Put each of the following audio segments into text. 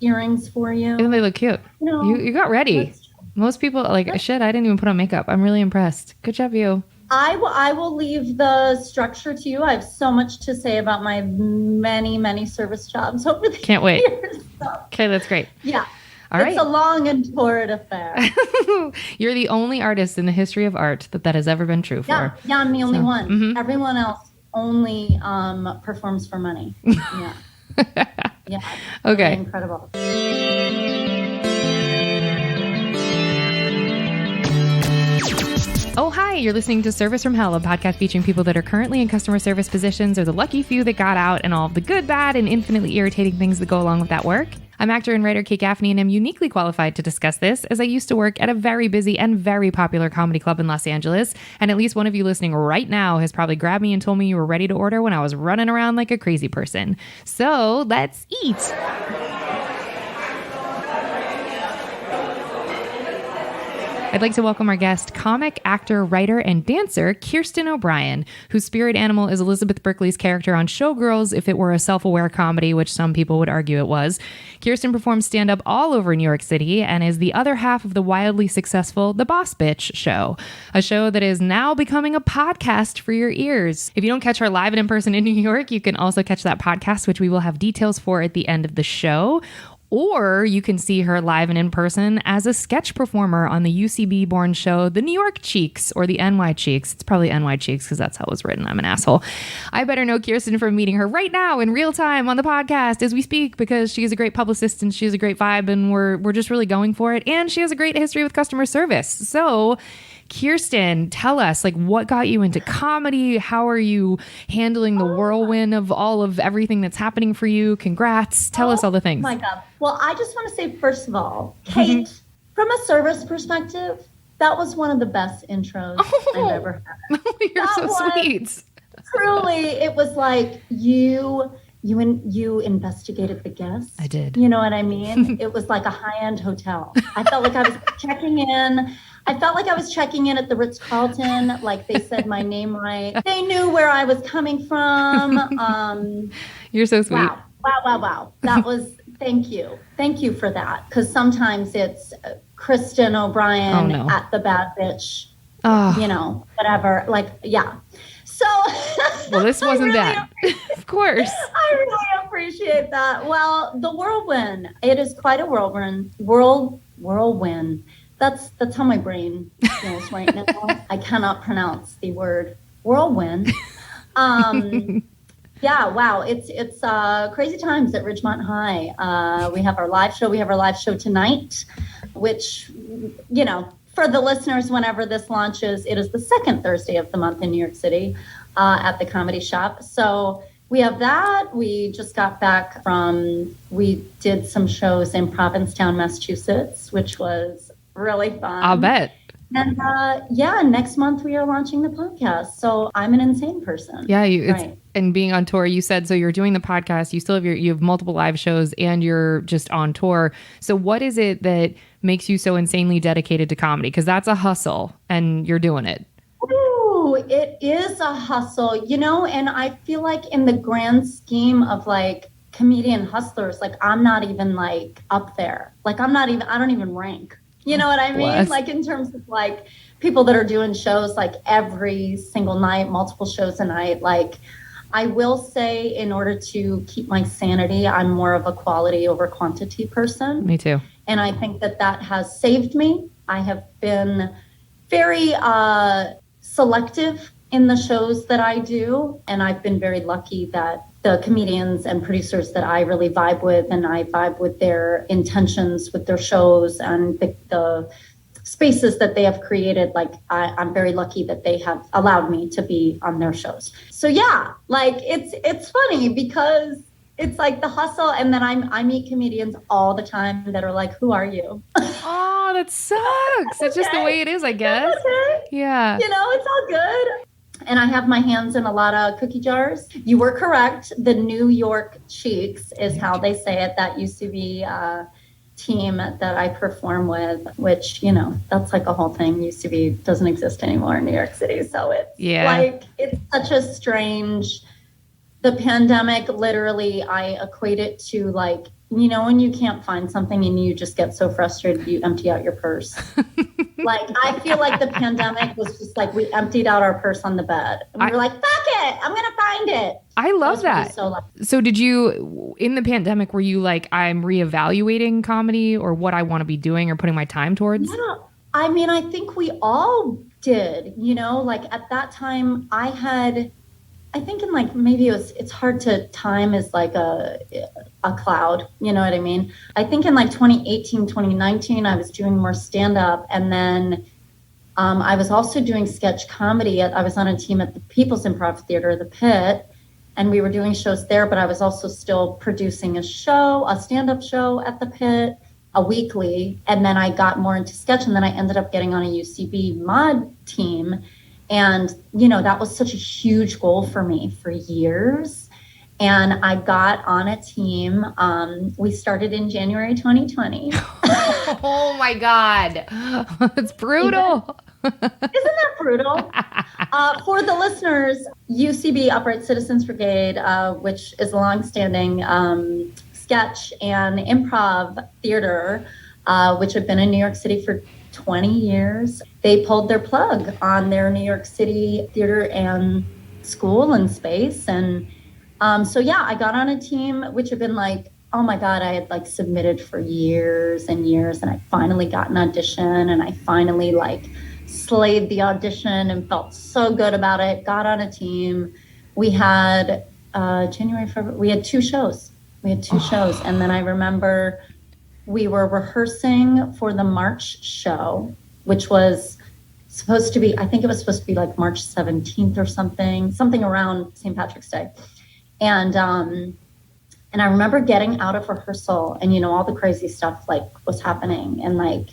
earrings for you. And they look cute. You got ready. Most people shit, I didn't even put on makeup. I'm really impressed. Good job, you. I will leave the structure to you. I have so much to say about my many service jobs over the Can't wait. years. So. Okay, that's great. Yeah. All right. It's a long and torrid affair. You're the only artist in the history of art that has ever been true for. Yeah, I'm the only one. Mm-hmm. Everyone else only performs for money. Yeah. Yeah. Okay. Really incredible. Oh, hi. You're listening to Service from Hell, a podcast featuring people that are currently in customer service positions or the lucky few that got out and all of the good, bad, and infinitely irritating things that go along with that work. I'm actor and writer Kate Gaffney, and I'm uniquely qualified to discuss this as I used to work at a very busy and very popular comedy club in Los Angeles. And at least one of you listening right now has probably grabbed me and told me you were ready to order when I was running around like a crazy person. So let's eat. I'd like to welcome our guest, comic, actor, writer, and dancer, Kirsten O Brien, whose spirit animal is Elizabeth Berkley's character on Showgirls if it were a self-aware comedy, which some people would argue it was. Kirsten performs stand-up all over New York City and is the other half of the wildly successful The Boss Bitch Show, a show that is now becoming a podcast for your ears. If you don't catch her live and in person in New York, you can also catch that podcast, which we will have details for at the end of the show. Or you can see her live and in person as a sketch performer on the UCB-born show, The New York Cheeks, or the NY Cheeks. It's probably NY Cheeks because that's how it was written. I'm an asshole. I better know Kirsten from meeting her right now in real time on the podcast as we speak because she is a great publicist and she has a great vibe and we're just really going for it. And she has a great history with customer service. So Kirsten, tell us, what got you into comedy? How are you handling the whirlwind of all of everything that's happening for you? Congrats. Tell us all the things. Oh my God. Well, I just want to say, first of all, Kate, from a service perspective, that was one of the best intros I've ever had. You're so sweet. Truly, it was like you investigated the guests. I did. You know what I mean? It was like a high-end hotel. I felt like I was checking in. I felt like I was checking in at the Ritz-Carlton, like they said my name right. They knew where I was coming from. You're so sweet. Wow. That was, thank you. Thank you for that. Because sometimes it's Kirsten O Brien at the Bad Bitch, whatever. So. Well, this wasn't that. Of course. I really appreciate that. Well, the whirlwind, it is quite a whirlwind. That's how my brain feels right now. I cannot pronounce the word whirlwind. Yeah, wow. It's crazy times at Ridgemont High. We have our live show. We have our live show tonight, which, for the listeners, whenever this launches, it is the second Thursday of the month in New York City at the Comedy Shop. So we have that. We just got back we did some shows in Provincetown, Massachusetts, which was really fun. I'll bet. And next month we are launching the podcast. So I'm an insane person. Yeah, and being on tour, you said, so you're doing the podcast, you still have you have multiple live shows and you're just on tour. So what is it that makes you so insanely dedicated to comedy? Because that's a hustle and you're doing it. Ooh, it is a hustle, and I feel like in the grand scheme of comedian hustlers, I'm not even up there. I don't even rank. You know what I mean? Bless. In terms of people that are doing shows every single night, multiple shows a night. I will say, in order to keep my sanity, I'm more of a quality over quantity person. Me too. And I think that has saved me. I have been very selective in the shows that I do. And I've been very lucky that the comedians and producers that I really vibe with, and I vibe with their intentions with their shows and the spaces that they have created. I'm very lucky that they have allowed me to be on their shows. So yeah, it's funny because it's the hustle. And then I meet comedians all the time that are like, who are you? Oh, that sucks. It's just the way it is, I guess. Okay. Yeah. It's all good. And I have my hands in a lot of cookie jars. You were correct. The New York Cheeks is how they say it. That used to be a team that I perform with, which, that's a whole thing. Used to be, doesn't exist anymore in New York City. So it's it's such a the pandemic, literally, I equate it to you know, when you can't find something and you just get so frustrated, you empty out your purse. Like, I feel like the pandemic was just like, we emptied out our purse on the bed. And we were like, fuck it, I'm going to find it. I love that. So did you, in the pandemic, were you like, I'm reevaluating comedy or what I want to be doing or putting my time towards? Yeah. I mean, I think we all did, you know, like at that time I think in like, maybe it's hard to time as like a cloud, you know what I mean? I think in like 2018, 2019, I was doing more stand up. And then I was also doing sketch comedy. I was on a team at the People's Improv Theater, the Pit, and we were doing shows there, but I was also still producing a stand-up show at the Pit, a weekly. And then I got more into sketch, and then I ended up getting on a UCB mod team. And, you know, that was such a huge goal for me for years. And I got on a team. We started in January 2020. Oh my God. That's brutal. Isn't that brutal? For the listeners, UCB, Upright Citizens Brigade, which is a longstanding sketch and improv theater, which have been in New York City for 20 years. They pulled their plug on their New York City theater and school and space. And so, yeah, I got on a team, which had been like, oh my God, I had like submitted for years and years. And I finally got an audition, and I finally like slayed the audition and felt so good about it. Got on a team. We had February, we had two shows. And then I remember we were rehearsing for the March show, which was supposed to be, I think it was supposed to be like March 17th or something around St. Patrick's Day. And I remember getting out of rehearsal, and, you know, all the crazy stuff like was happening, and like,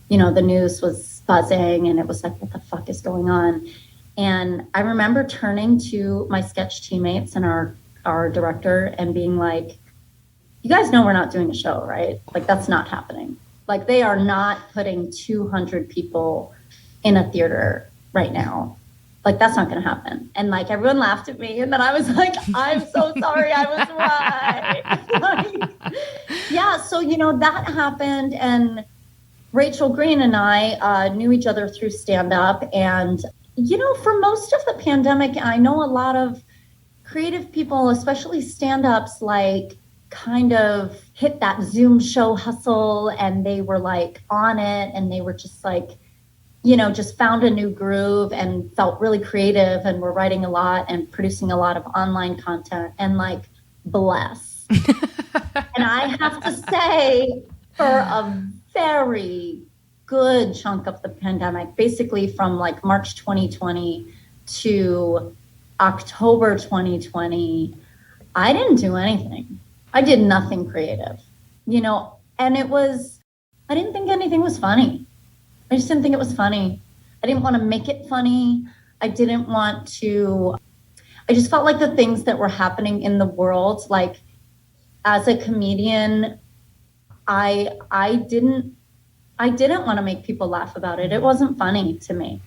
you know, the news was buzzing, and it was like, what the fuck is going on? And I remember turning to my sketch teammates and our director and being like, you guys know we're not doing a show, right? Like, that's not happening. Like, they are not putting 200 people in a theater right now. Like, that's not going to happen. And like, everyone laughed at me. And then I was like, I'm so sorry, I was right. Like, yeah. So, you know, that happened. And Rachel Green and I knew each other through stand-up. And, you know, for most of the pandemic, I know a lot of creative people, especially stand-ups, like kind of hit that Zoom show hustle, and they were like on it, and they were just like, you know, just found a new groove and felt really creative, and were writing a lot and producing a lot of online content, and like, bless. And I have to say, for a very good chunk of the pandemic, basically from like March 2020 to October 2020, I didn't do anything. I did nothing creative, you know, and I didn't think anything was funny. I just didn't think it was funny. I didn't want to make it funny. I just felt like the things that were happening in the world, like as a comedian, I didn't want to make people laugh about it. It wasn't funny to me,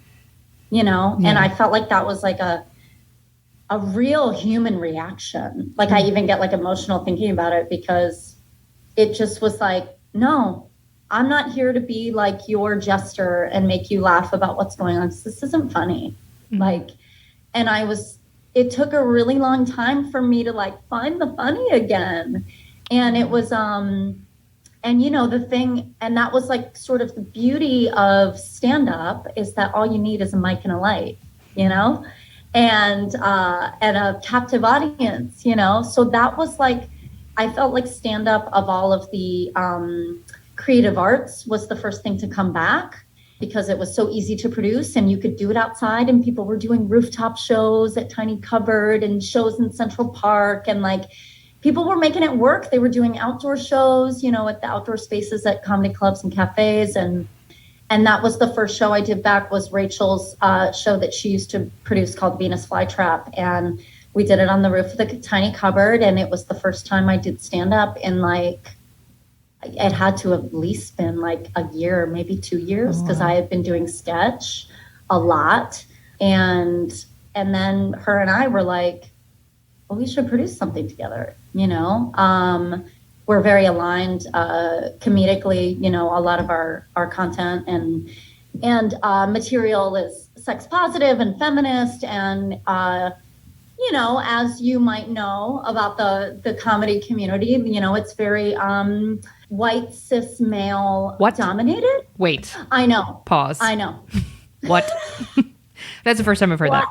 you know, yeah. And I felt like that was like a real human reaction. Like, I even get like emotional thinking about it, because it just was like, no, I'm not here to be like your jester and make you laugh about what's going on. This isn't funny. Mm-hmm. Like, and it took a really long time for me to like find the funny again. And it was, and you know, and that was like sort of the beauty of stand-up, is that all you need is a mic and a light, you know? And a captive audience, you know? So that was like, I felt like stand-up, of all of the creative arts, was the first thing to come back, because it was so easy to produce, and you could do it outside, and people were doing rooftop shows at Tiny Cupboard and shows in Central Park, and like, people were making it work. They were doing outdoor shows, you know, at the outdoor spaces at comedy clubs and cafes. And that was the first show I did back, was Rachel's show that she used to produce called Venus Flytrap. And we did it on the roof of the Tiny Cupboard. And it was the first time I did stand up in like, it had to have at least been like a year, maybe 2 years, because I had been doing sketch a lot. And then her and I were like, well, we should produce something together, you know? we're very aligned comedically. You know, a lot of our content and material is sex positive and feminist, and you know, as you might know about the comedy community, you know, it's very white cis male dominated. Wait. I know. Pause. I know. What? That's the first time I've heard that.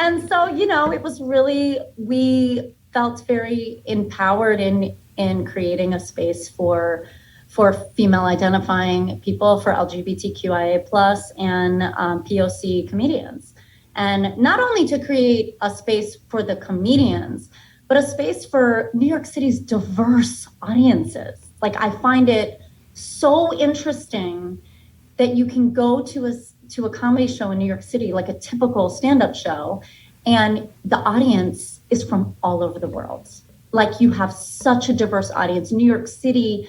And so, you know, it was really, we felt very empowered in creating a space for female identifying people, for LGBTQIA plus and POC comedians. And not only to create a space for the comedians, but a space for New York City's diverse audiences. Like, I find it so interesting that you can go to a comedy show in New York City, like a typical stand-up show, and the audience is from all over the world. Like, you have such a diverse audience. New York City's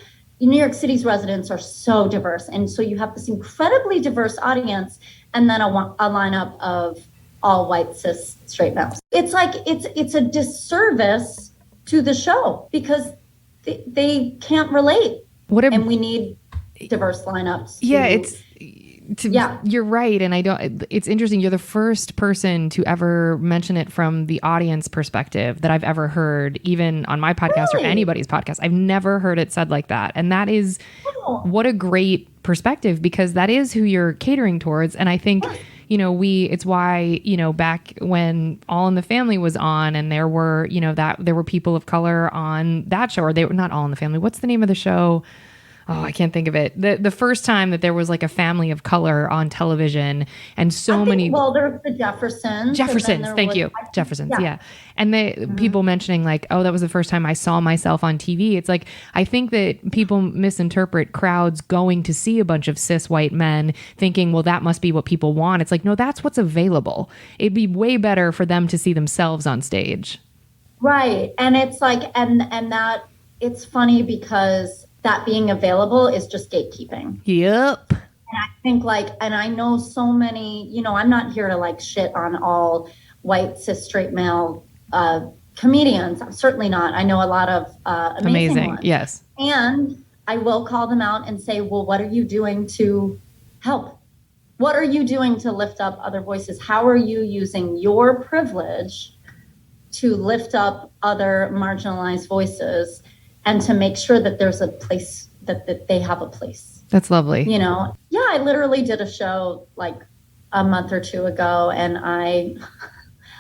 residents are so diverse. And so you have this incredibly diverse audience, and then a lineup of all white cis straight males. It's like, it's a disservice to the show because they can't relate. And we need diverse lineups. You're right. And it's interesting. You're the first person to ever mention it from the audience perspective that I've ever heard, even on my podcast or anybody's podcast. I've never heard it said like that. And that is what a great perspective, because that is who you're catering towards. And I think, you know, it's why, you know, back when All in the Family was on and there were, you know, that there were people of color on that show, or they were not All in the Family. What's the name of the show? Oh, I can't think of it. The first time that there was like a family of color on television, and many. Well, there's the Jeffersons. Thank you. Jeffersons. Yeah. And people mentioning like, oh, that was the first time I saw myself on TV. It's like, I think that people misinterpret crowds going to see a bunch of cis white men thinking, well, that must be what people want. It's like, no, that's what's available. It'd be way better for them to see themselves on stage. Right. And it's like, and that it's funny because that being available is just gatekeeping. Yep. And I think like, and I know so many, you know, I'm not here to like shit on all white cis straight male comedians. I'm certainly not. I know a lot of amazing ones. Yes. And I will call them out and say, well, what are you doing to help? What are you doing to lift up other voices? How are you using your privilege to lift up other marginalized voices and to make sure that there's a place, that they have a place? That's lovely. You know? Yeah, I literally did a show like a month or two ago, and I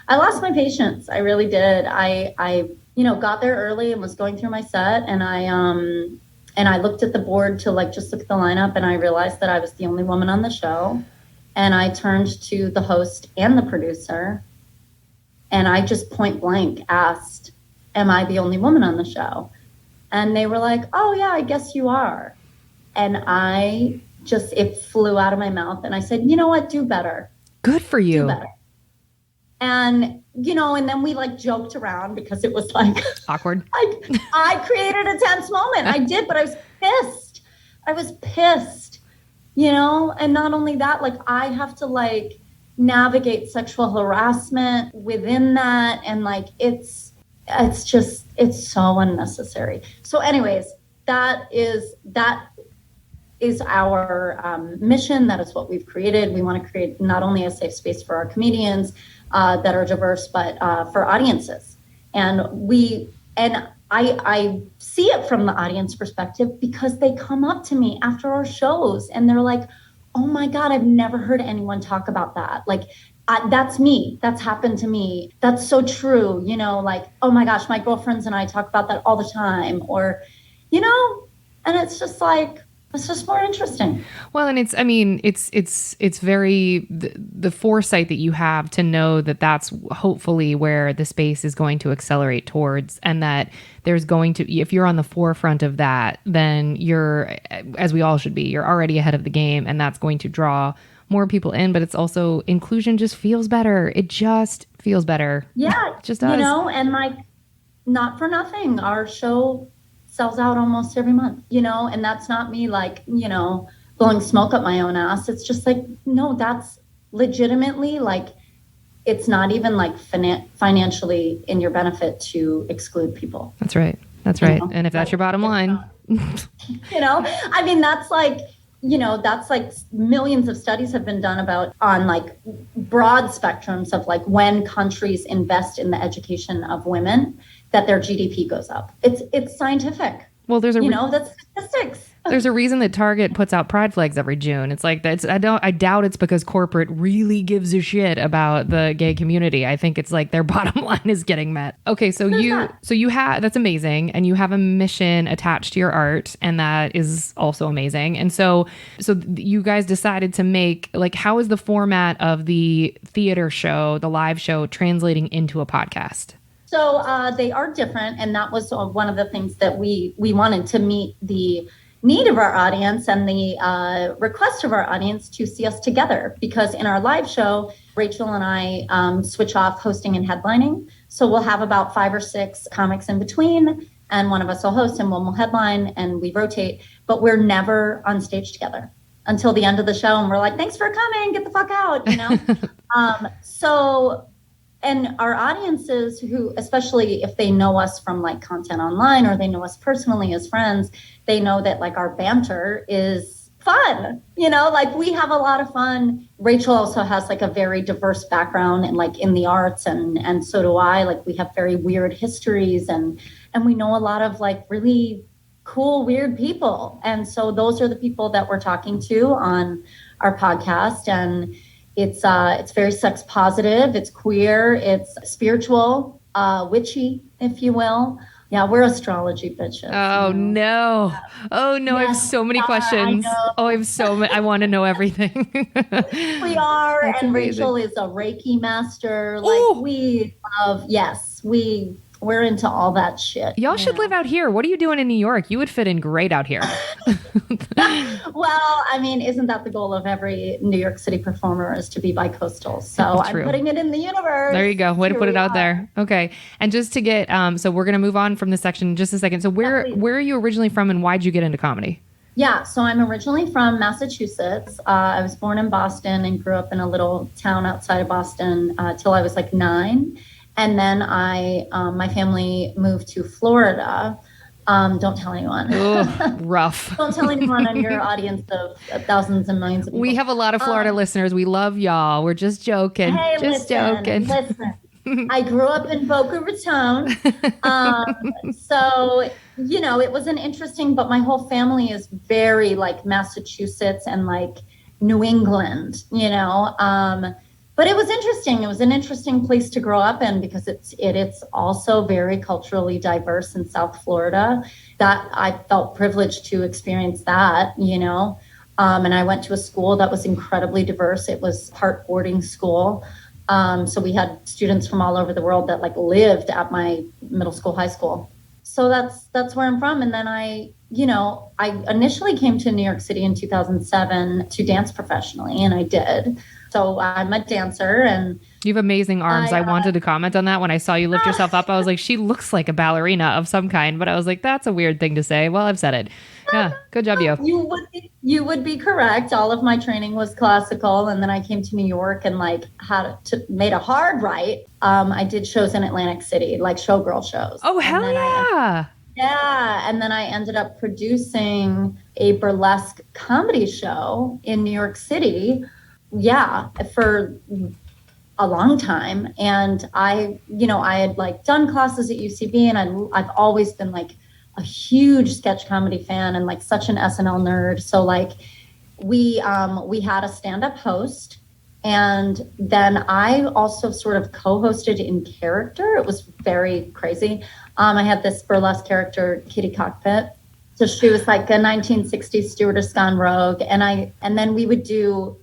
lost my patience. I really did. I you know, got there early and was going through my set, and I looked at the board to like just look at the lineup, and I realized that I was the only woman on the show. And I turned to the host and the producer, and I just point blank asked, am I the only woman on the show? And they were like, oh yeah, I guess you are. And it flew out of my mouth. And I said, you know what? Do better. Good for you. Do better. And, you know, and then we like joked around because it was like awkward. I created a tense moment. I did, but I was pissed, you know? And not only that, like I have to like navigate sexual harassment within that. And like, it's so unnecessary. So anyways, that is our mission. That is what we've created. We want to create not only a safe space for our comedians that are diverse, but for audiences. And I see it from the audience perspective because they come up to me after our shows and they're like, oh my God, I've never heard anyone talk about that. Like, that's me. That's happened to me. That's so true. You know, like, oh my gosh, my girlfriends and I talk about that all the time. Or, you know, and it's just like, it's just more interesting. Well, and it's very the foresight that you have to know that that's hopefully where the space is going to accelerate towards, and that there's going to, if you're on the forefront of that, then you're, as we all should be, you're already ahead of the game, and that's going to draw more people in. But it's also, inclusion just feels better. It just feels better. Yeah, it just does. You know, and like, not for nothing, our show sells out almost every month, you know, and that's not me like, you know, blowing smoke up my own ass. It's just like, no, that's legitimately like, it's not even like financially in your benefit to exclude people. That's right. That's right. And if that's your bottom line, I mean, that's like, millions of studies have been done on like broad spectrums of like when countries invest in the education of women, that their GDP goes up. It's scientific. Well, that's statistics. There's a reason that Target puts out pride flags every June. It's like that's I doubt it's because corporate really gives a shit about the gay community. I think it's like their bottom line is getting met. Okay, so you have that's amazing, and you have a mission attached to your art, and that is also amazing. And so you guys decided to make, like, how is the format of the theater show, the live show, translating into a podcast? So they are different, and that was one of the things that we wanted to meet the need of our audience and the request of our audience to see us together. Because in our live show, Rachel and I switch off hosting and headlining. So we'll have about 5 or 6 comics in between, and one of us will host and one will headline, and we rotate. But we're never on stage together until the end of the show, and we're like, thanks for coming, get the fuck out, And our audiences, who, especially if they know us from like content online or they know us personally as friends, they know that like our banter is fun, like we have a lot of fun. Rachel also has like a very diverse background in the arts, and so do I. Like, we have very weird histories, and we know a lot of like really cool, weird people. And so those are the people that we're talking to on our podcast. And it's very sex positive, it's queer, it's spiritual, witchy, if you will. Yeah, we're astrology bitches. Oh, no. Oh, no. Yes, I have so many questions. I have so many. I want to know everything. We are. That's and amazing. Rachel is a Reiki master. Like, we love, we're into all that shit. Y'all should live out here. What are you doing in New York? You would fit in great out here. Well, I mean, isn't that the goal of every New York City performer, is to be bi-coastal? So I'm putting it in the universe. There you go. Way to put it out there. Okay. And just to get, so we're going to move on from this section in just a second. So where are you originally from, and why'd you get into comedy? Yeah, so I'm originally from Massachusetts. I was born in Boston and grew up in a little town outside of Boston till I was like 9. And then my family moved to Florida. Don't tell anyone. Ooh, rough. Don't tell anyone on your audience of thousands and millions of people. We have a lot of Florida listeners. We love y'all. We're just joking. Hey, joking. Listen. I grew up in Boca Raton. So, it was an interesting, but my whole family is very like Massachusetts and like New England, But it was interesting. It was an interesting place to grow up in because it's also very culturally diverse in South Florida. That I felt privileged to experience that, And I went to a school that was incredibly diverse. It was part boarding school. So we had students from all over the world that like lived at my middle school, high school. So that's where I'm from. And then I initially came to New York City in 2007 to dance professionally, and I did. So I'm a dancer, and you have amazing arms. I wanted to comment on that when I saw you lift yourself up. I was like, she looks like a ballerina of some kind, but I was like, that's a weird thing to say. Well, I've said it. Yeah, good job, you. You would be correct. All of my training was classical, and then I came to New York and like made a hard right. I did shows in Atlantic City, like showgirl shows. Oh, hell yeah! Yeah, and then I ended up producing a burlesque comedy show in New York City. Yeah, for a long time. And I had like done classes at UCB, and I've always been like a huge sketch comedy fan and like such an SNL nerd. So like we had a stand-up host, and then I also sort of co-hosted in character. It was very crazy. I had this burlesque character, Kitty Cockpit. So she was like a 1960s stewardess gone rogue, and then we would do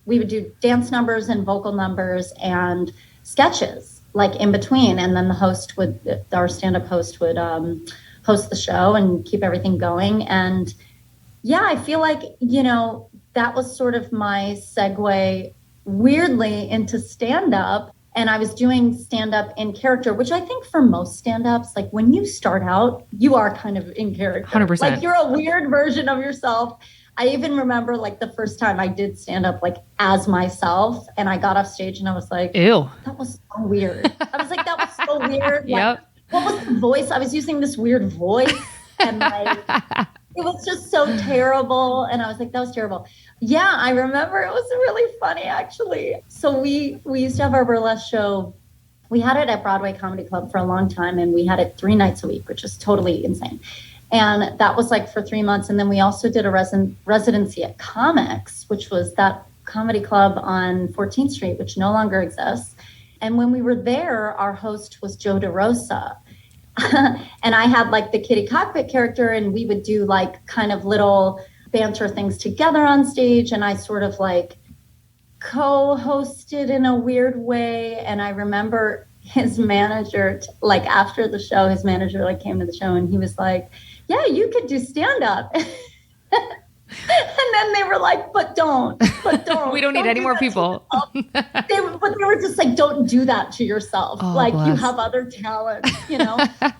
dance numbers and vocal numbers and sketches like in between, and then our stand-up host would host the show and keep everything going. And yeah, I feel like that was sort of my segue weirdly into stand-up. And I was doing stand-up in character, which I think for most stand-ups, like when you start out, you are kind of in character. 100%. Like you're a weird version of yourself. I even remember like the first time I did stand-up like as myself, and I got off stage and I was like, ew, that was so weird. I was like, that was so weird. Like, yep. what was the voice? I was using this weird voice and like, it was just so terrible. And I was like, that was terrible. Yeah, I remember it was really funny, actually. So we used to have our burlesque show. We had it at Broadway Comedy Club for a long time, and we had it 3 nights a week, which is totally insane. And that was like for 3 months. And then we also did a residency at Comics, which was that comedy club on 14th Street, which no longer exists. And when we were there, our host was Joe DeRosa. And I had like the Kitty Cockpit character, and we would do like kind of little banter things together on stage. And I sort of like co-hosted in a weird way. And I remember his manager, like after the show, his manager like came to the show and he was like, yeah, you could do stand-up. And then they were like, but don't. We don't need any more people. But they were just like, don't do that to yourself. Oh, like bless. you have other talent, you know?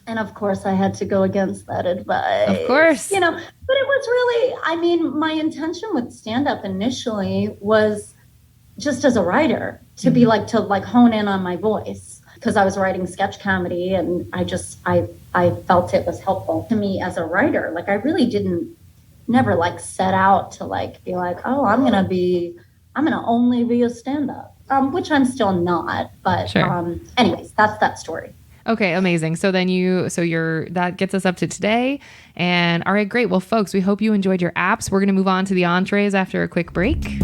And of course I had to go against that advice. Of course. You know, but it was really, I mean, my intention with stand-up initially was just as a writer to be like, to like hone in on my voice, because I was writing sketch comedy and I felt it was helpful to me as a writer. Like I really never like set out to like be like, oh, I'm going to only be a stand-up, which I'm still not. But sure. Anyways, that's that story. Okay, amazing. So then that gets us up to today. And all right, great. Well, folks, we hope you enjoyed your apps. We're going to move on to the entrees after a quick break.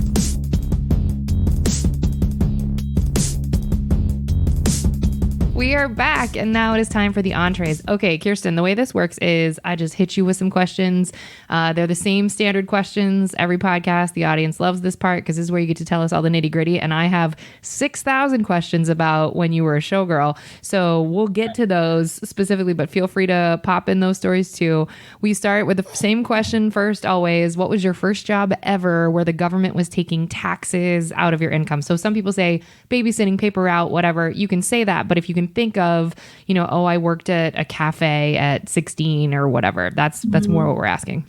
We are back, and now it is time for the entrees. Okay, Kirsten, the way this works is I just hit you with some questions. They're the same standard questions every podcast. The audience loves this part because this is where you get to tell us all the nitty gritty. And I have 6,000 questions about when you were a showgirl. So we'll get to those specifically, but feel free to pop in those stories too. We start with the same question first always. What was your first job ever where the government was taking taxes out of your income? So some people say babysitting, paper route, whatever. You can say that, but if you can think of, I worked at a cafe at 16 or whatever. That's more what we're asking.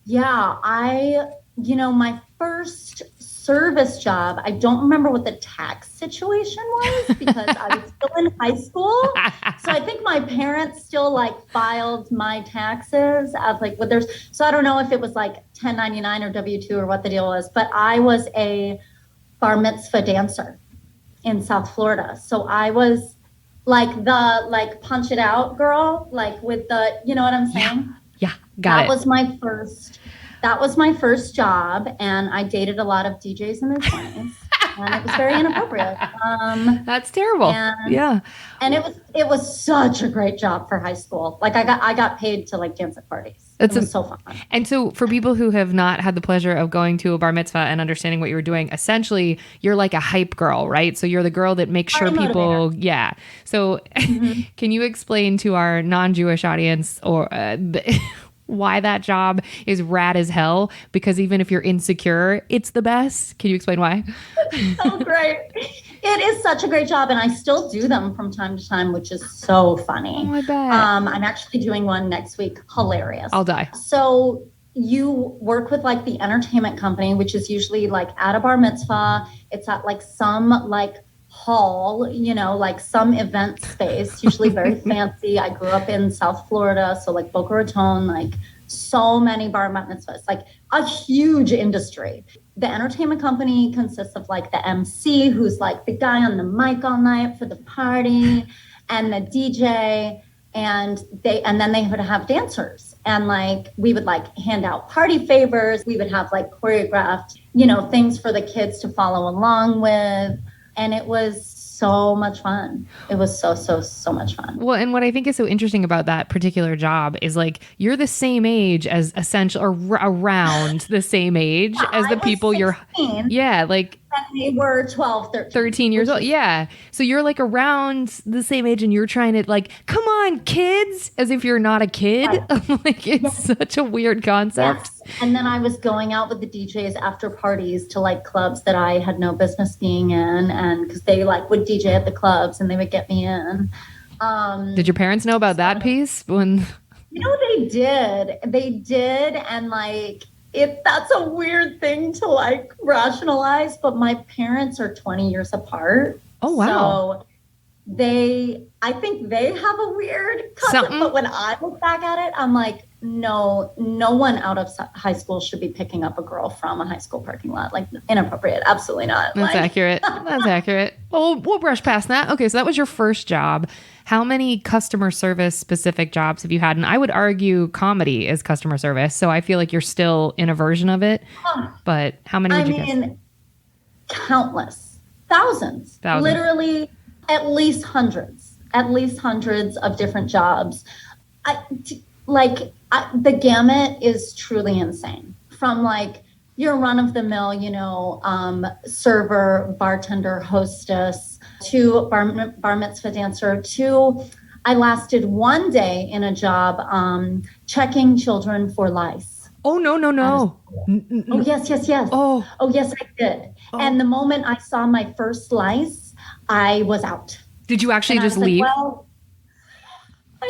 Yeah, my first service job, I don't remember what the tax situation was because I was still in high school. So I think my parents still like filed my taxes as like so I don't know if it was like 1099 or W-2 or what the deal was, but I was a bar mitzvah dancer in South Florida. So I was like the punch it out girl, like with the, you know what I'm saying? Yeah, got it. That was my first job, and I dated a lot of DJs in their 20s, and it was very inappropriate. That's terrible. And it was such a great job for high school. Like I got paid to like dance at parties. It was so fun. And so for people who have not had the pleasure of going to a bar mitzvah and understanding what you were doing, essentially you're like a hype girl, right? So you're the girl that makes sure people, yeah. So can you explain to our non-Jewish audience or why that job is rad as hell? Because even if you're insecure, it's the best. Can you explain why? It's so great. It is such a great job, and I still do them from time to time, which is so funny. Oh, I bet. I'm actually doing one next week. Hilarious. I'll die. So you work with like the entertainment company, which is usually like at a bar mitzvah. It's at like some like hall, like some event space, usually very fancy. I grew up in South Florida, so like Boca Raton, like so many bar mitzvahs, like a huge industry. The entertainment company consists of like the MC, who's like the guy on the mic all night for the party, and the DJ, and then they would have dancers, and like we would like hand out party favors. We would have like choreographed, things for the kids to follow along with. And it was so much fun. It was so much fun. Well, and what I think is so interesting about that particular job is like you're the same age as or around the same age as the people 16, like and they were 12, 13 years old. Yeah. So you're like around the same age and you're trying to like, come on, kids, as if you're not a kid. Right. Like it's such a weird concept. Yes. And then I was going out with the DJs after parties to like clubs that I had no business being in, and because they like would DJ at the clubs and they would get me in. Did your parents know about that piece when? They did, and like that's a weird thing to like rationalize, but my parents are 20 years apart. Oh wow. So I think they have a weird concept, but when I look back at it, I'm like, no one out of high school should be picking up a girl from a high school parking lot. Like, inappropriate. Absolutely not. That's accurate. That's accurate. Well, we'll brush past that. Okay, so that was your first job. How many customer service specific jobs have you had? And I would argue comedy is customer service. So I feel like you're still in a version of it. But how many would you guess? Countless. Thousands. Literally at least hundreds of different jobs. The gamut is truly insane. From like your run of the mill, server, bartender, hostess, to bar mitzvah dancer, to I lasted one day in a job checking children for lice. Oh, no. Oh, yes. Oh, yes, I did. Oh. And the moment I saw my first lice, I was out. Did you actually just leave? I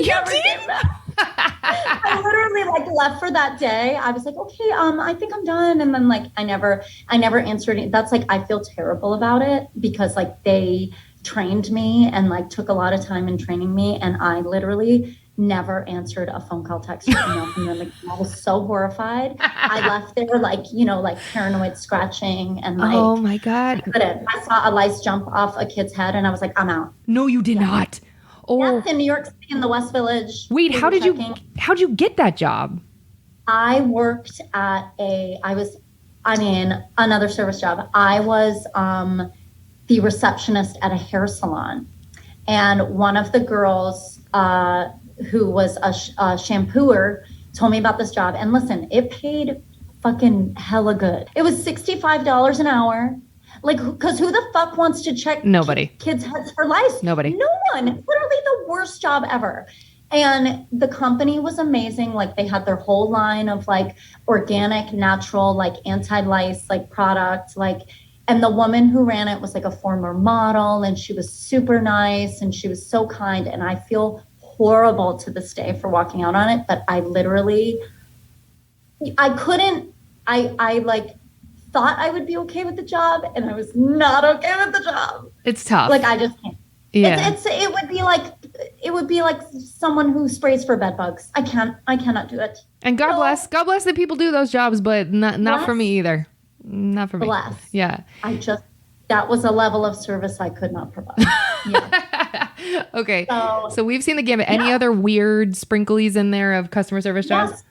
never came back. I literally left for that day. I was like, okay, I think I'm done. And then I never answered it. That's I feel terrible about it because they trained me and took a lot of time in training me. And I literally never answered a phone call, text, or email from them. I was so horrified. I left there paranoid scratching and oh my God. I saw a lice jump off a kid's head and I was like, I'm out. No, you did not. Oh, yes, in New York City in the West Village. Wait, how'd you get that job? I worked at another service job. I was the receptionist at a hair salon. And one of the girls who was a shampooer told me about this job. And listen, it paid fucking hella good. It was $65 an hour. Because who the fuck wants to check kids' heads for lice? Nobody. No one. Literally the worst job ever. And the company was amazing. They had their whole line of organic, natural, anti-lice products. And the woman who ran it was a former model, and she was super nice and she was so kind. And I feel horrible to this day for walking out on it, but I thought I would be okay with the job, and I was not okay with the job. It's tough. I just can't. Yeah. It would be like someone who sprays for bed bugs. I cannot do it. And God bless that people do those jobs, but not for me either. Not for me. Bless. Yeah. That was a level of service I could not provide. Yeah. Okay. So we've seen the gamut. Any other weird sprinklies in there of customer service jobs? Yes.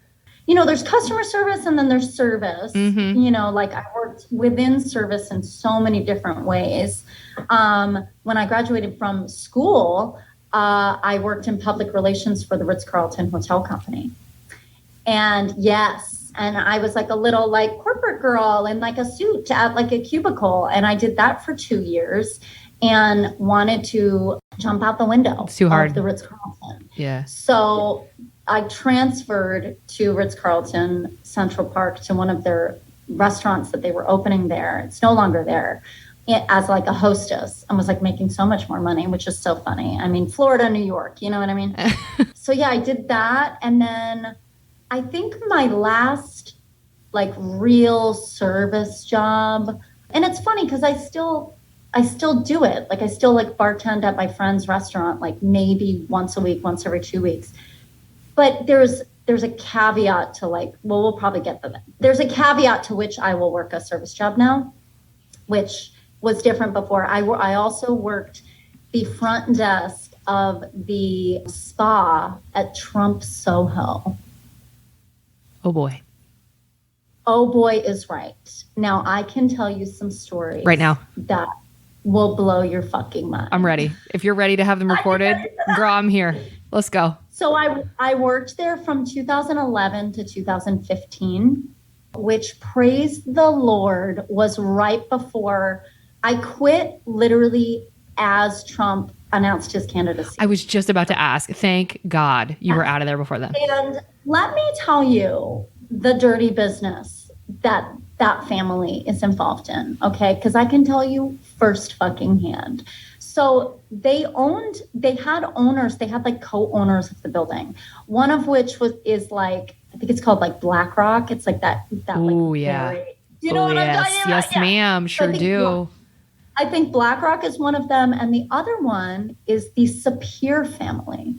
There's customer service and then there's service. Mm-hmm. I worked within service in so many different ways. When I graduated from school, I worked in public relations for the Ritz-Carlton Hotel Company. And yes, and I was a little corporate girl in a suit at a cubicle. And I did that for 2 years and wanted to jump out the window. It's too hard. Of the Ritz-Carlton. Yeah. So I transferred to Ritz-Carlton Central Park to one of their restaurants that they were opening there. It's no longer there, as a hostess, and was making so much more money, which is so funny. I mean, Florida, New York, you know what I mean? So yeah, I did that. And then I think my last real service job, and it's funny because I still do it. I still bartend at my friend's restaurant, maybe once a week, once every 2 weeks. But there's a caveat to we'll probably get to that. There's a caveat to which I will work a service job now, which was different before. I also worked the front desk of the spa at Trump Soho. Oh boy. Oh boy is right. Now I can tell you some stories right now that will blow your fucking mind. I'm ready. If you're ready to have them recorded, girl, I'm here. Let's go. So I worked there from 2011 to 2015, which, praise the Lord, was right before I quit, literally as Trump announced his candidacy. I was just about to ask. Thank God you were out of there before then. And let me tell you the dirty business that family is involved in, okay? Because I can tell you first fucking hand. So they had owners, they had co-owners of the building. One of which is I think it's called BlackRock. It's that oh yeah. Very, you know what I'm talking about? Yes, ma'am. Sure do. I think BlackRock is one of them. And the other one is the Sapir family,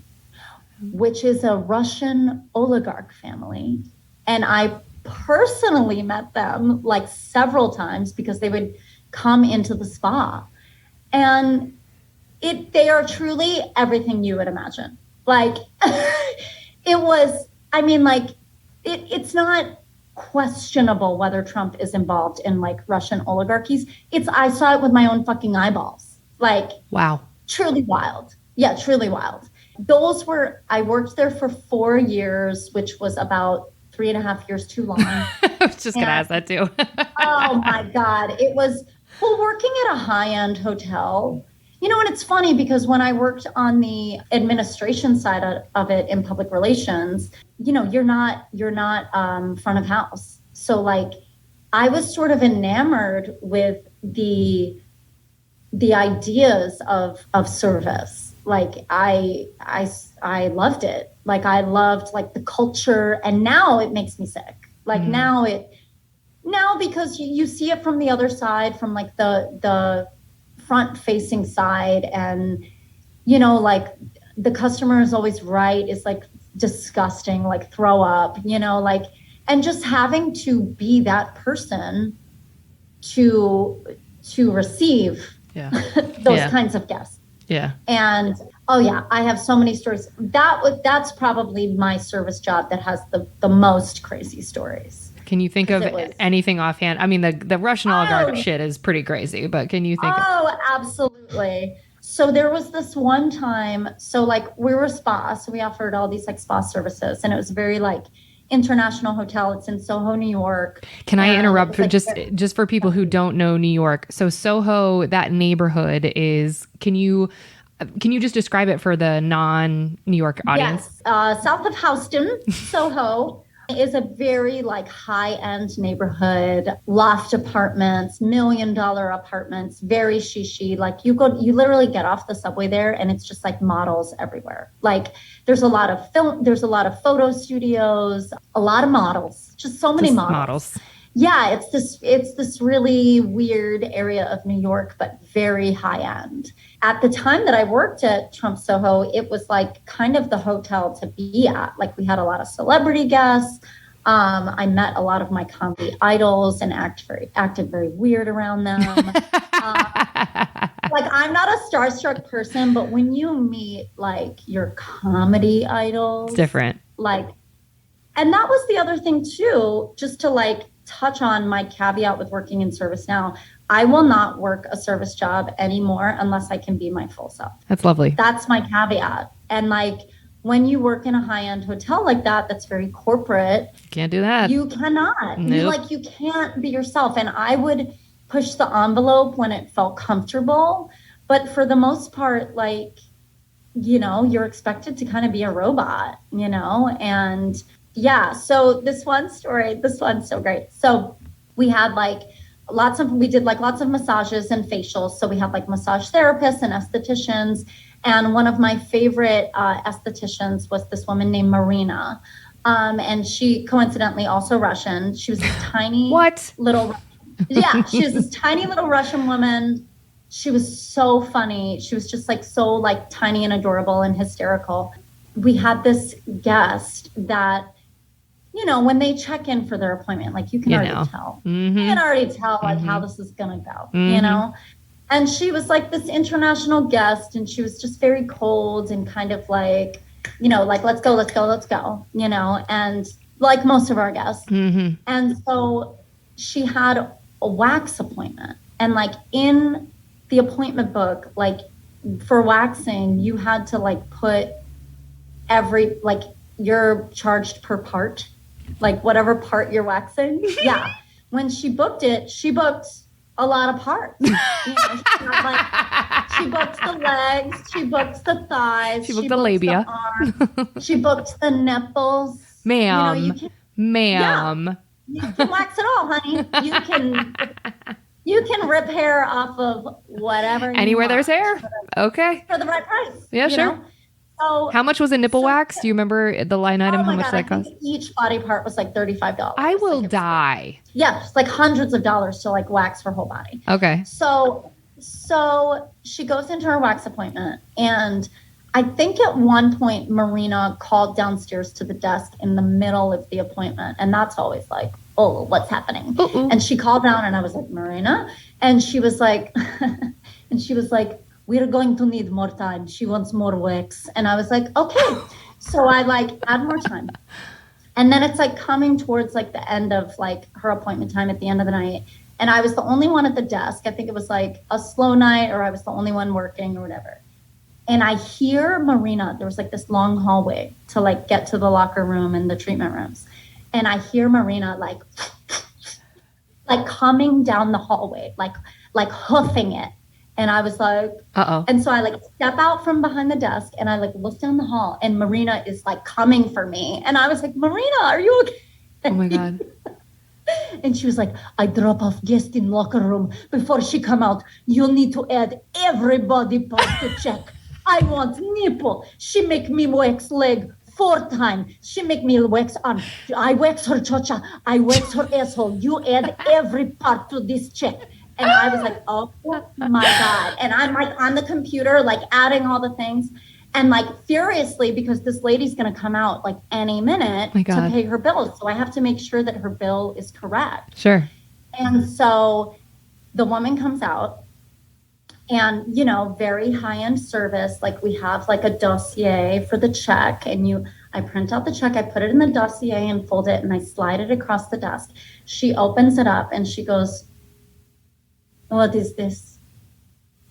which is a Russian oligarch family. And I personally met them like several times because they would come into the spa. And they are truly everything you would imagine. Like it was, I mean, like it's not questionable whether Trump is involved in like Russian oligarchies. I saw it with my own fucking eyeballs. Like, wow. Truly wild. Yeah, truly wild. I worked there for 4 years, which was about 3.5 years too long. I was just going to ask that too. Oh my God. It was, well, working at a high-end hotel, and it's funny because when I worked on the administration side of it in public relations, you're not front of house. So like I was sort of enamored with the ideas of service. Like I loved it. Like I loved like the culture, and now it makes me sick. Like now because you see it from the other side, from like the front facing side, and like the customer is always right is like disgusting, like throw up, like, and just having to be that person to receive those kinds of guests. Yeah. And oh yeah, I have so many stories. That's probably my service job that has the most crazy stories. Can you think of anything offhand? I mean, the Russian oligarch shit is pretty crazy, but can you think? Oh, absolutely. So there was this one time, so like we were a spa, so we offered all these like spa services, and it was very like international hotel. It's in Soho, New York. Can I interrupt for just for people who don't know New York? So Soho, that neighborhood is, can you just describe it for the non-New York audience? Yes. South of Houston, Soho is a very like high-end neighborhood, loft apartments, $1 million apartments, very shishi. Like you literally get off the subway there and it's just like models everywhere. Like there's a lot of there's a lot of photo studios, a lot of models, just so many models. Yeah, it's this really weird area of New York, but very high end. At the time that I worked at Trump Soho, it was like kind of the hotel to be at. Like we had a lot of celebrity guests. I met a lot of my comedy idols and acted very weird around them. Like I'm not a starstruck person, but when you meet like your comedy idols, it's different. Like, and that was the other thing too, just to like touch on my caveat with working in service now. I will not work a service job anymore unless I can be my full self. That's lovely. That's my caveat. And like when you work in a high-end hotel like that, that's very corporate. You can't do that. You cannot. Nope. You can't be yourself. And I would push the envelope when it felt comfortable. But for the most part, like, you're expected to kind of be a robot, and yeah. So this one's so great. So we had like we did lots of massages and facials. So we had like massage therapists and estheticians. And one of my favorite estheticians was this woman named Marina. And she coincidentally also Russian. She was this tiny little, she was this tiny little Russian woman. She was so funny. She was just like so like tiny and adorable and hysterical. We had this guest that, when they check in for their appointment, like you can already tell. Mm-hmm. You can already tell like how this is going to go, And she was like this international guest, and she was just very cold and kind of like, like, let's go, and like most of our guests. Mm-hmm. And so she had a wax appointment, and like in the appointment book, like for waxing, you had to like put you're charged per part, like whatever part you're waxing. Yeah. When she booked it, she booked a lot of parts. She booked the legs, she booked the thighs, she booked the labia, the arms, she booked the nipples. Ma'am. Yeah, you can wax it all, honey. You can rip hair off of whatever. Anywhere there's hair. Okay. For the right price. Yeah, sure. So, how much was a nipple wax? Do you remember the line item? How much that cost? Each body part was like $35. I will die. Yeah, it's like hundreds of dollars to like wax her whole body. Okay. So so she goes into her wax appointment, and I think at one point Marina called downstairs to the desk in the middle of the appointment, and that's always like, oh, what's happening? Uh-oh. And she called down, and I was like, Marina, and she was like, we're going to need more time. She wants more wax, and I was like, okay. So I like add more time, and then it's like coming towards like the end of like her appointment time at the end of the night. And I was the only one at the desk. I think it was like a slow night, or I was the only one working or whatever. And I hear Marina, there was like this long hallway to like get to the locker room and the treatment rooms. And I hear Marina like coming down the hallway, like hoofing it. And I was like, uh-oh. And so I like step out from behind the desk, and I like look down the hall, and Marina is like coming for me. And I was like, Marina, are you okay? Oh my God. And she was like, I drop off guest in locker room before she come out. You need to add everybody part to check. I want nipple. She make me wax leg 4 times. She make me wax arm. I wax her chocha. I wax her asshole. You add every part to this check. And I was like, oh my God. And I'm like on the computer, like adding all the things. And like furiously, because this lady's going to come out like any minute to pay her bill. So I have to make sure that her bill is correct. Sure. And so the woman comes out, and, you know, very high-end service. Like we have like a dossier for the check, and I print out the check, I put it in the dossier and fold it, and I slide it across the desk. She opens it up and she goes, what is this?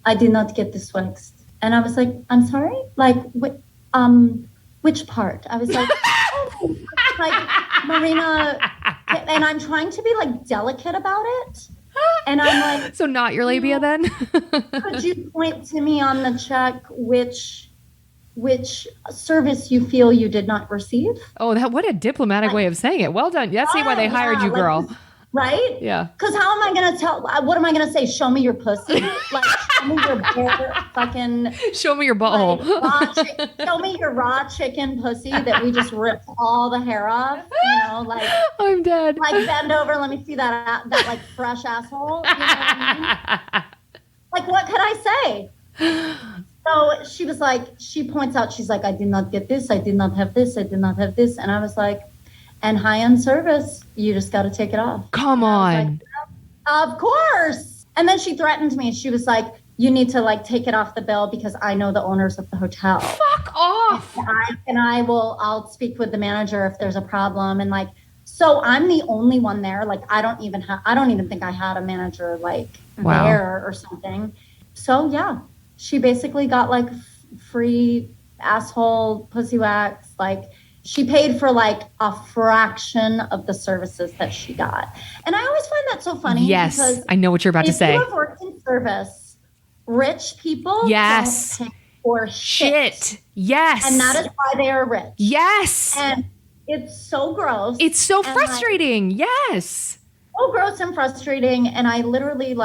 I did not get this waxed. And I was like, I'm sorry? Like, which part? I was like, oh, like, Marina, and I'm trying to be like delicate about it. And I'm like, so not your labia then? Could you point to me on the check which service you feel you did not receive? Oh, what a diplomatic way of saying it. Well done. That's why they hired you, girl. Right? Yeah. Because how am I going to tell? What am I going to say? Show me your pussy? Like, show me your bare fucking. Show me your butthole. Like, show me your raw chicken pussy that we just ripped all the hair off. You know, like. I'm dead. Like, bend over. Let me see that like fresh asshole. You know what I mean? Like, what could I say? So she was like, she points out, she's like, I did not get this. I did not have this. I did not have this. And I was like, and high-end service, you just got to take it off. Come on. Like, of course. And then she threatened me. She was like, you need to like take it off the bill because I know the owners of the hotel. Fuck off. And I'll speak with the manager if there's a problem. And like, so I'm the only one there. Like, I don't even think I had a manager like there or something. So yeah, she basically got like free asshole pussy wax. Like, she paid for like a fraction of the services that she got. And I always find that so funny. Yes, because I know what you're about to say. If you have worked in service, rich people don't pay for shit. Yes. And that is why they are rich. Yes. And it's so gross. It's so frustrating. Yes. So gross and frustrating. And I literally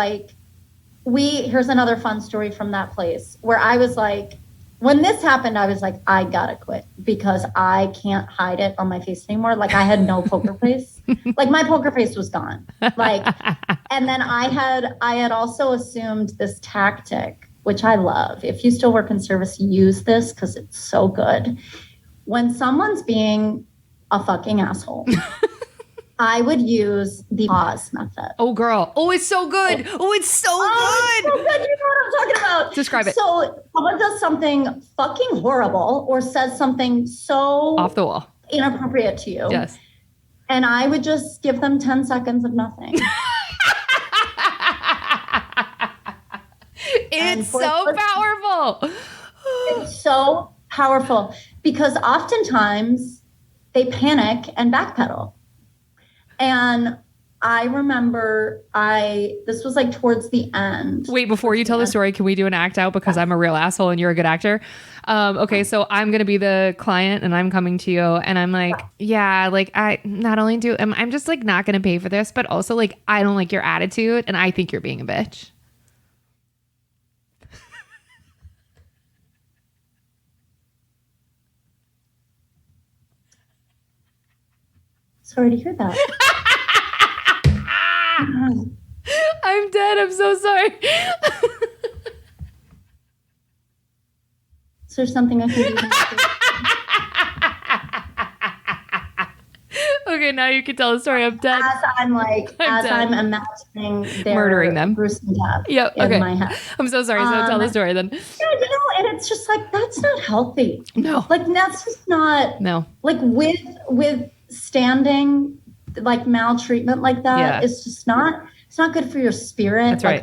here's another fun story from that place where I was like, when this happened, I was like, I gotta quit because I can't hide it on my face anymore. Like, I had no poker face. Like, my poker face was gone. Like, and then I had also assumed this tactic, which I love. If you still work in service, use this because it's so good. When someone's being a fucking asshole, I would use the pause method. Oh, girl. Oh, it's so good. Oh, it's so good. It's so good. You know what I'm talking about. Describe it. So someone does something fucking horrible or says something so off the wall, inappropriate to you. Yes. And I would just give them 10 seconds of nothing. It's so powerful. It's so powerful because oftentimes they panic and backpedal. And I remember this was like towards the end. Wait, before you tell the story, can we do an act out because I'm a real asshole and you're a good actor? Okay, so I'm going to be the client and I'm coming to you and I'm like, yeah, like I not only I'm just like not going to pay for this, but also like I don't like your attitude and I think you're being a bitch. Sorry to hear that. I'm dead. I'm so sorry. there something I can do? Okay, now you can tell the story. I'm dead. I'm imagining their murdering them, gruesome death in my head. I'm so sorry. So tell the story then. Yeah, and it's just like, that's not healthy. No, like that's just not. No, like with standing, like maltreatment like that, it's just not. It's not good for your spirit. That's right.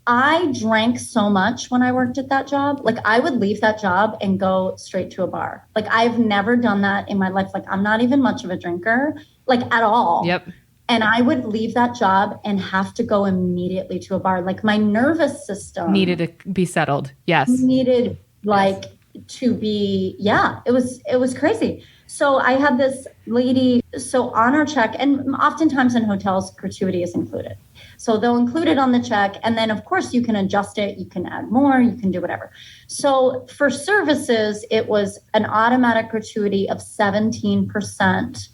I drank so much when I worked at that job. Like I would leave that job and go straight to a bar. Like I've never done that in my life. Like I'm not even much of a drinker, like at all. Yep. And I would leave that job and have to go immediately to a bar. Like my nervous system needed to be settled. Yes. Needed to be, it was crazy. So I had this lady, so on our check, and oftentimes in hotels, gratuity is included. So they'll include it on the check. And then of course you can adjust it. You can add more, you can do whatever. So for services, it was an automatic gratuity of 17%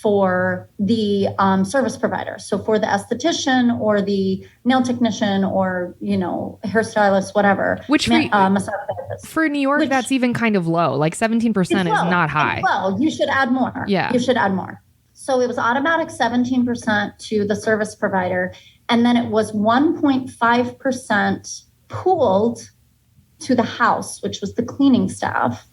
for the service provider. So for the esthetician or the nail technician or, hairstylist, whatever. Which massage therapist. For New York, that's even kind of low. Like 17% is not high. Well, you should add more. Yeah. You should add more. So it was automatic 17% to the service provider. And then it was 1.5% pooled to the house, which was the cleaning staff.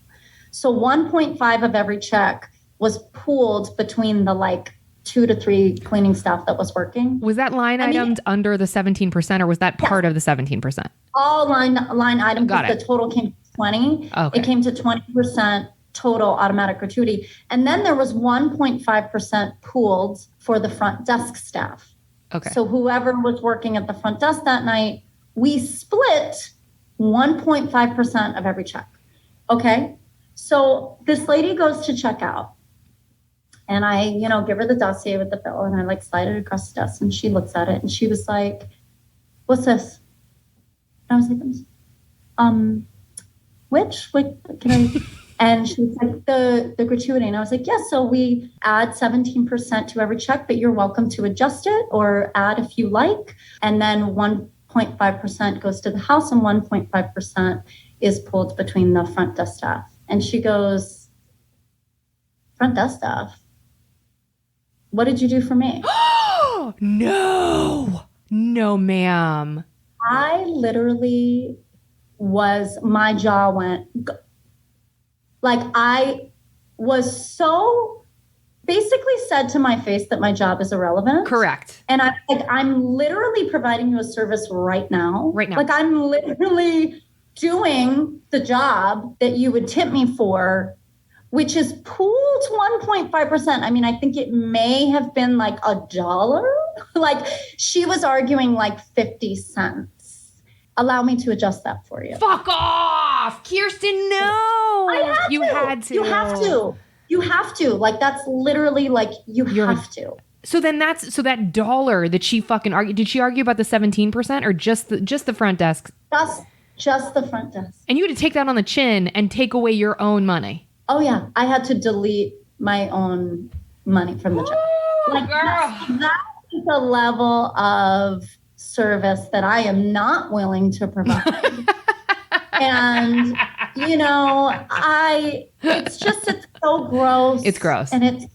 So 1.5 of every check was pooled between the 2 to 3 cleaning staff that was working. Was that line itemed under the 17% or was that part of the 17%? All line items. Got it. The total came to 20. Okay. It came to 20% total automatic gratuity. And then there was 1.5% pooled for the front desk staff. Okay. So whoever was working at the front desk that night, we split 1.5% of every check. Okay. So this lady goes to check out. And I, give her the dossier with the bill and I slide it across the desk and she looks at it and she was like, "What's this?" And I was like, which? Can I? And she was like, the gratuity. And I was like, yes. So we add 17% to every check, but you're welcome to adjust it or add if you like. And then 1.5% goes to the house and 1.5% is pulled between the front desk staff. And she goes, "Front desk staff? What did you do for me?" No, ma'am. I literally my jaw went, I was so basically said to my face that my job is irrelevant. Correct. And I'm literally providing you a service right now. Right now. I'm literally doing the job that you would tip me for, which is pooled 1.5%. I mean, I think it may have been $1. She was arguing 50 cents. Allow me to adjust that for you. Fuck off, Kirsten. No. You had to. You have to. That's literally you have to. So then so that dollar that she fucking argued, did she argue about the 17% or just the front desk? Just the front desk. And you had to take that on the chin and take away your own money. Oh yeah. I had to delete my own money from the check. That's the level of service that I am not willing to provide. And, it's so gross. It's gross. And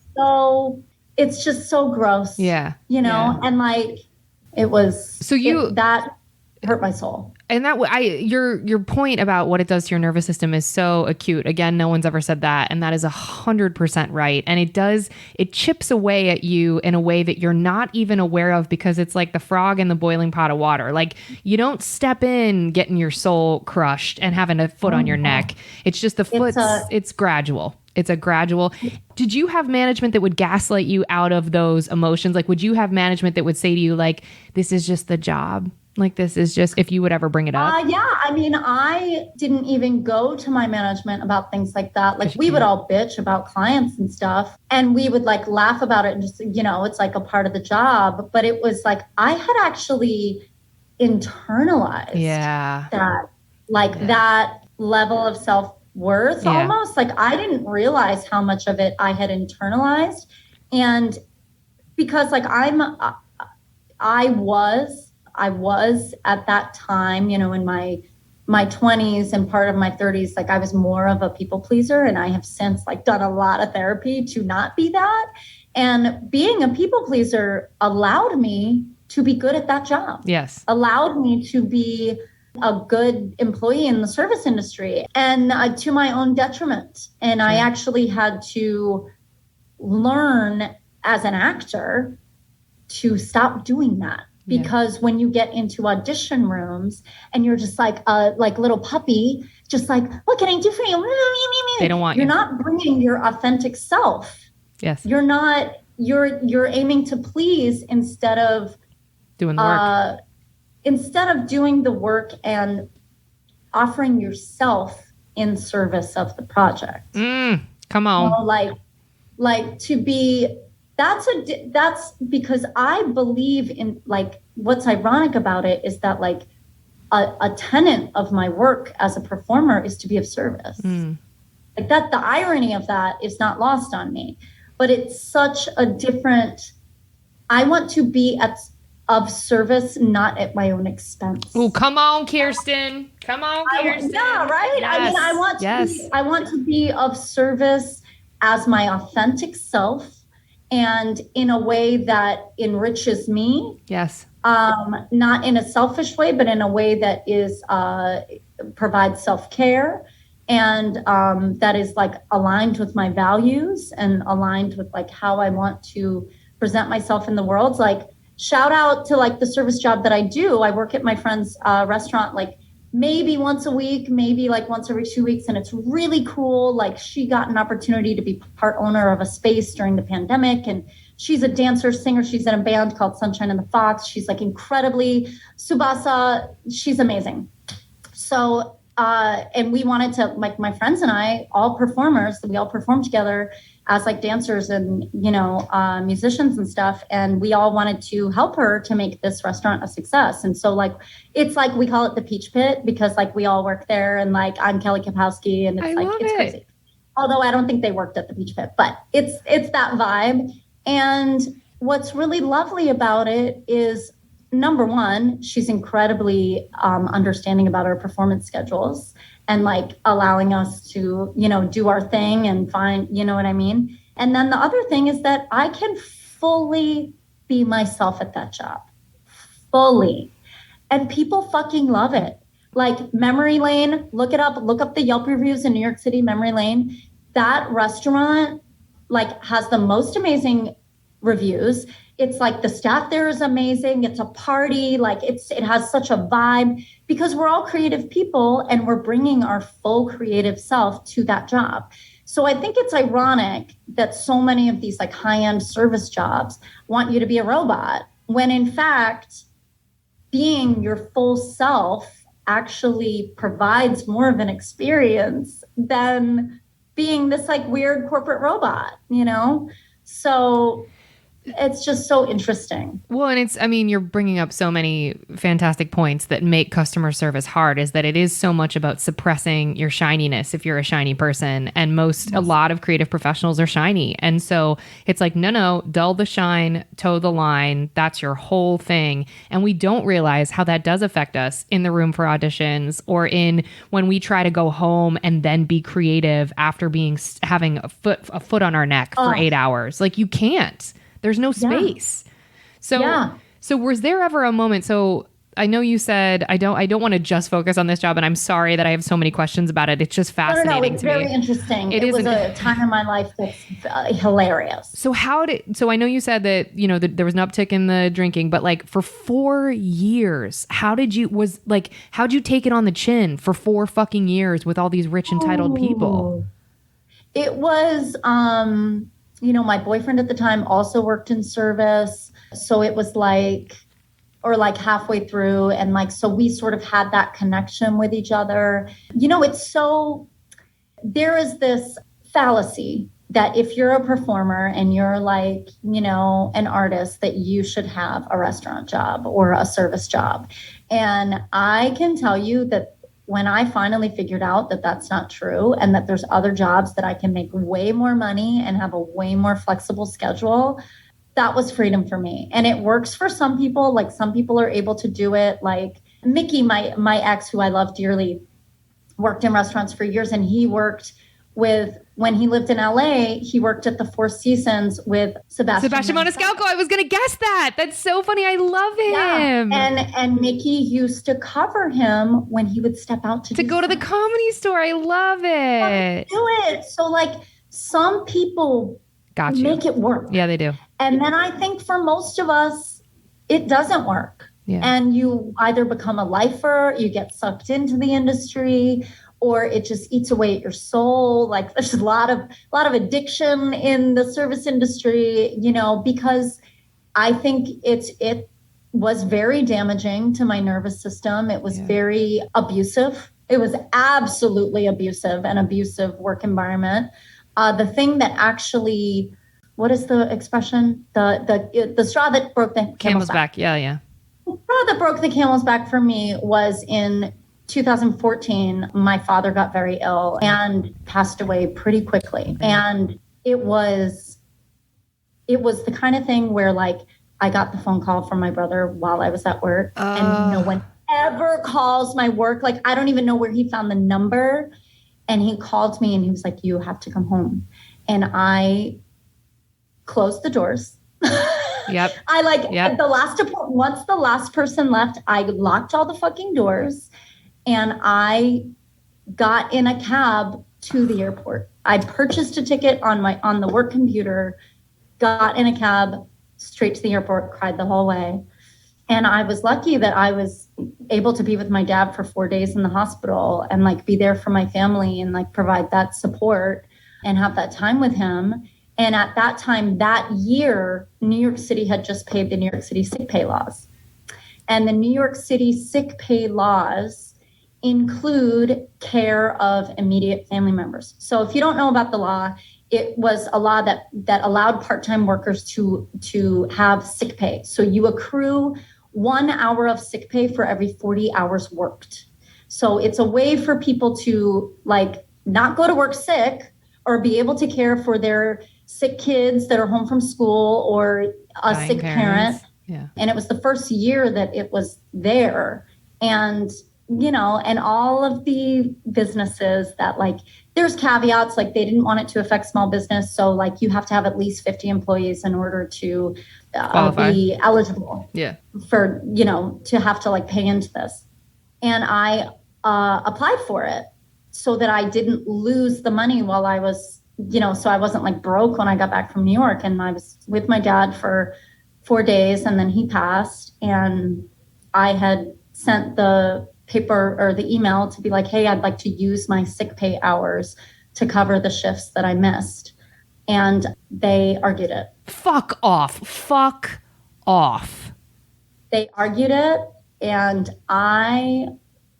it's just so gross. Yeah. And it was, that hurt my soul. And your point about what it does to your nervous system is so acute. Again, no one's ever said that. And that is 100% right. And it chips away at you in a way that you're not even aware of because it's like the frog in the boiling pot of water. You don't step in getting your soul crushed and having a foot on your neck. It's just it's gradual. It's a gradual. Did you have management that would gaslight you out of those emotions? Would you have management that would say to you, this is just the job? This is just, if you would ever bring it up? Yeah. I mean, I didn't even go to my management about things like that. We would all bitch about clients and stuff and we would laugh about it and just, it's a part of the job. But it was I had actually internalized that, that level of self-worth almost. I didn't realize how much of it I had internalized. And because I was at that time, in my my 20s and part of my 30s, like I was more of a people pleaser, and I have since like done a lot of therapy to not be that. And being a people pleaser allowed me to be good at that job. Yes. Allowed me to be a good employee in the service industry, and to my own detriment. And I actually had to learn as an actor to stop doing that. Because when you get into audition rooms and you're just like a little puppy, just like, what can I do for you? They don't want you. You're not bringing your authentic self. Yes. You're aiming to please instead of doing the work. Instead of doing the work and offering yourself in service of the project. Come on. Like to be, that's because I believe in, like, what's ironic about it is that like a tenet of my work as a performer is to be of service. Like that, the irony of that is not lost on me, but it's such a different, I want to be of service, not at my own expense. Oh, come on, Kirsten. Come on, Kirsten. Yeah, right? Yes. I mean, I want to be of service as my authentic self and in a way that enriches me. Yes. Not in a selfish way, but in a way that is provides self-care and that is like aligned with my values and aligned with like how I want to present myself in the world. Like, shout out to like the service job that I do. I work at my friend's restaurant like maybe once a week, maybe like once every 2 weeks. And it's really cool. Like she got an opportunity to be part owner of a space during the pandemic. And she's a dancer, singer. She's in a band called Sunshine and the Fox. She's like incredibly Subasa. She's amazing. So, and we wanted to, like my friends and I, all performers, we all performed together as like dancers and, you know, musicians and stuff. And we all wanted to help her to make this restaurant a success. And so like, it's like, we call it the Peach Pit because like we all work there and like, I'm Kelly Kapowski and it's crazy. Although I don't think they worked at the Peach Pit, but it's that vibe. And what's really lovely about it is, number one, she's incredibly understanding about our performance schedules and like allowing us to, you know, do our thing and find, you know what I mean? And then the other thing is that I can fully be myself at that job, fully. And people fucking love it. Like Memory Lane, look it up, look up the Yelp reviews in New York City, Memory Lane. That restaurant like has the most amazing reviews. It's like the staff there is amazing. It's a party. Like it has such a vibe because we're all creative people and we're bringing our full creative self to that job. So I think it's ironic that so many of these like high-end service jobs want you to be a robot when in fact, being your full self actually provides more of an experience than being this like weird corporate robot, you know? So it's just so interesting. Well, and I mean, you're bringing up so many fantastic points that make customer service hard is that it is so much about suppressing your shininess if you're a shiny person. And a lot of creative professionals are shiny. And so it's like, no, dull the shine, toe the line. That's your whole thing. And we don't realize how that does affect us in the room for auditions or in when we try to go home and then be creative after having a foot on our neck for 8 hours. Like you can't. There's no space. So was there ever a moment? So I know you said, I don't want to just focus on this job and I'm sorry that I have so many questions about it. It's just fascinating it's to me. Very interesting. It was a time in my life that's hilarious. So I know you said that, you know, that there was an uptick in the drinking, but like for 4 years, how'd you take it on the chin for 4 fucking years with all these rich, entitled people? It was, you know, my boyfriend at the time also worked in service. So it was like halfway through. And like, so we sort of had that connection with each other. You know, there is this fallacy that if you're a performer and you're like, you know, an artist, that you should have a restaurant job or a service job. And I can tell you that when I finally figured out that that's not true and that there's other jobs that I can make way more money and have a way more flexible schedule, that was freedom for me. And it works for some people. Like some people are able to do it like Mickey, my ex, who I love dearly, worked in restaurants for years, and he worked when he lived in LA, he worked at the Four Seasons with Sebastian Maniscalco. I was going to guess that. That's so funny. I love him. Yeah. And Mickey used to cover him when he would step out to go to the Comedy Store. I love it. Do it. So like some people make it work. Yeah, they do. And then I think for most of us, it doesn't work. Yeah. And you either become a lifer, you get sucked into the industry, or it just eats away at your soul. Like there's a lot of addiction in the service industry, you know, because I think it was very damaging to my nervous system. It was very abusive. It was absolutely abusive, an abusive work environment. The thing that actually, what is the expression? The straw that broke the camel's back. Yeah. The straw that broke the camel's back for me was in 2014, my father got very ill and passed away pretty quickly. And it was the kind of thing where like I got the phone call from my brother while I was at work and no one ever calls my work. Like I don't even know where he found the number. And he called me and he was like, you have to come home. And I closed the doors. Yep. Once the last person left, I locked all the fucking doors. And I got in a cab to the airport. I purchased a ticket on the work computer, got in a cab straight to the airport, cried the whole way. And I was lucky that I was able to be with my dad for 4 days in the hospital and like be there for my family and like provide that support and have that time with him. And at that time, that year, New York City had just paid the New York City sick pay laws. And the New York City sick pay laws include care of immediate family members. So if you don't know about the law, it was a law that allowed part-time workers to have sick pay. So you accrue 1 hour of sick pay for every 40 hours worked. So it's a way for people to like not go to work sick or be able to care for their sick kids that are home from school or a sick parent. Yeah. And it was the first year that it was there. And you know, and all of the businesses that like, there's caveats, like they didn't want it to affect small business. So like you have to have at least 50 employees in order to be eligible for, you know, to have to like pay into this. And I applied for it so that I didn't lose the money while I was, you know, so I wasn't like broke when I got back from New York. And I was with my dad for 4 days and then he passed and I had sent the paper or the email to be like, hey, I'd like to use my sick pay hours to cover the shifts that I missed. And they argued it. Fuck off. They argued it and I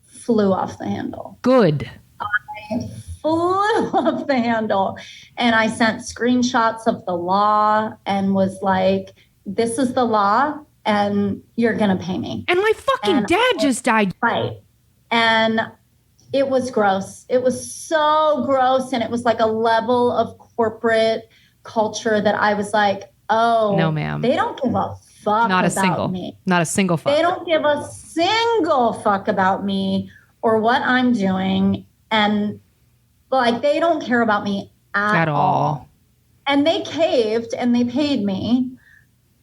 flew off the handle. Good. I flew off the handle and I sent screenshots of the law and was like, this is the law. And you're going to pay me. And my fucking dad just died. Right. And it was gross. It was so gross. And it was like a level of corporate culture that I was like, oh, no, ma'am. They don't give a fuck about me. Not a single fuck. They don't give a single fuck about me or what I'm doing. And like, they don't care about me at all. And they caved and they paid me.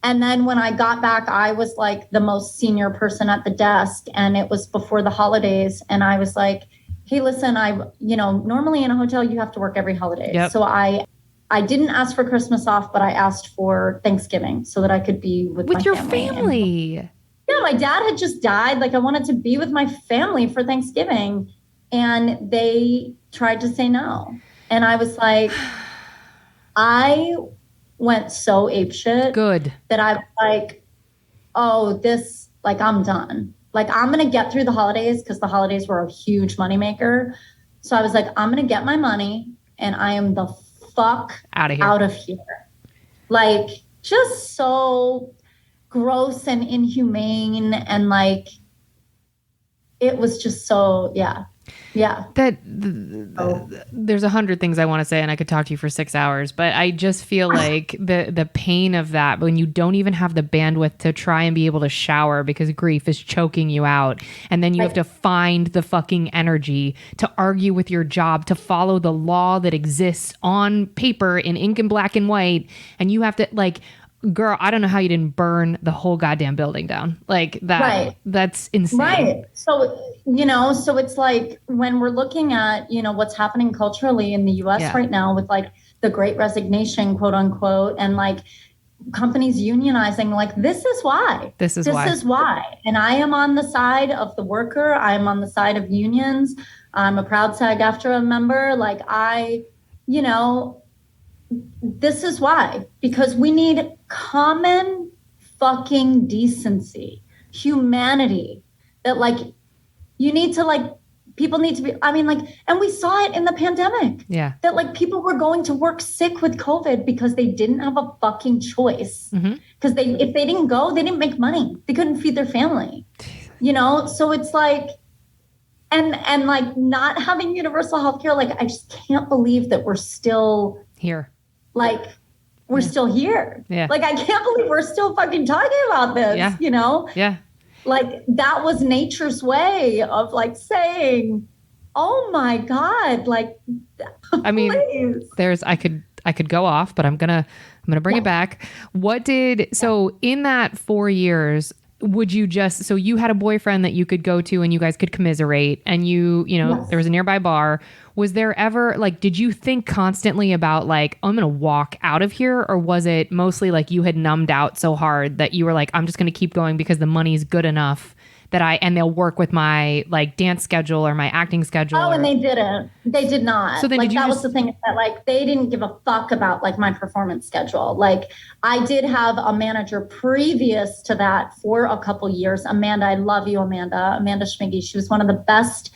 And then when I got back, I was like the most senior person at the desk and it was before the holidays. And I was like, hey, listen, normally in a hotel, you have to work every holiday. Yep. So I didn't ask for Christmas off, but I asked for Thanksgiving so that I could be with my your family. family. Yeah, my dad had just died. Like I wanted to be with my family for Thanksgiving and they tried to say no. And I was like, I went so apeshit. Good. That I was like, oh, this, like, I'm done. Like, I'm going to get through the holidays because the holidays were a huge moneymaker. So I was like, I'm going to get my money and I am the fuck out of here. Like, just so gross and inhumane. And like, it was just so, yeah. Yeah. There's 100 things I want to say, and I could talk to you for 6 hours, but I just feel like the pain of that when you don't even have the bandwidth to try and be able to shower because grief is choking you out, and then you have to find the fucking energy to argue with your job, to follow the law that exists on paper in ink and black and white, and you have to like, girl, I don't know how you didn't burn the whole goddamn building down. Like that, Right. That's insane. Right. So, so it's like when we're looking at, what's happening culturally in the US right now with like the great resignation, quote unquote, and like companies unionizing, like, this is why. This is why. And I am on the side of the worker. I'm on the side of unions. I'm a proud SAG-AFTRA member. Like this is why, because we need common fucking decency, humanity, that like you need to like, people need to be, and we saw it in the pandemic. Yeah. That like people were going to work sick with COVID because they didn't have a fucking choice. Because if they didn't go, they didn't make money. They couldn't feed their family, So it's like, and like not having universal healthcare, like I just can't believe that we're still here. Like we're still here. Yeah. Like I can't believe we're still fucking talking about this, Yeah. Like that was nature's way of like saying, oh my God, like I mean, please. I could go off, but I'm gonna bring it back. So in that 4 years, would you so you had a boyfriend that you could go to and you guys could commiserate, and there was a nearby bar. Was there ever like, did you think constantly about like, I'm going to walk out of here? Or was it mostly like you had numbed out so hard that you were like, I'm just going to keep going because the money's good enough and they'll work with my like dance schedule or my acting schedule? And they didn't. They did not. So then like that was the thing, is that like they didn't give a fuck about like my performance schedule. Like I did have a manager previous to that for a couple years. Amanda, I love you, Amanda Schmiggy. She was one of the best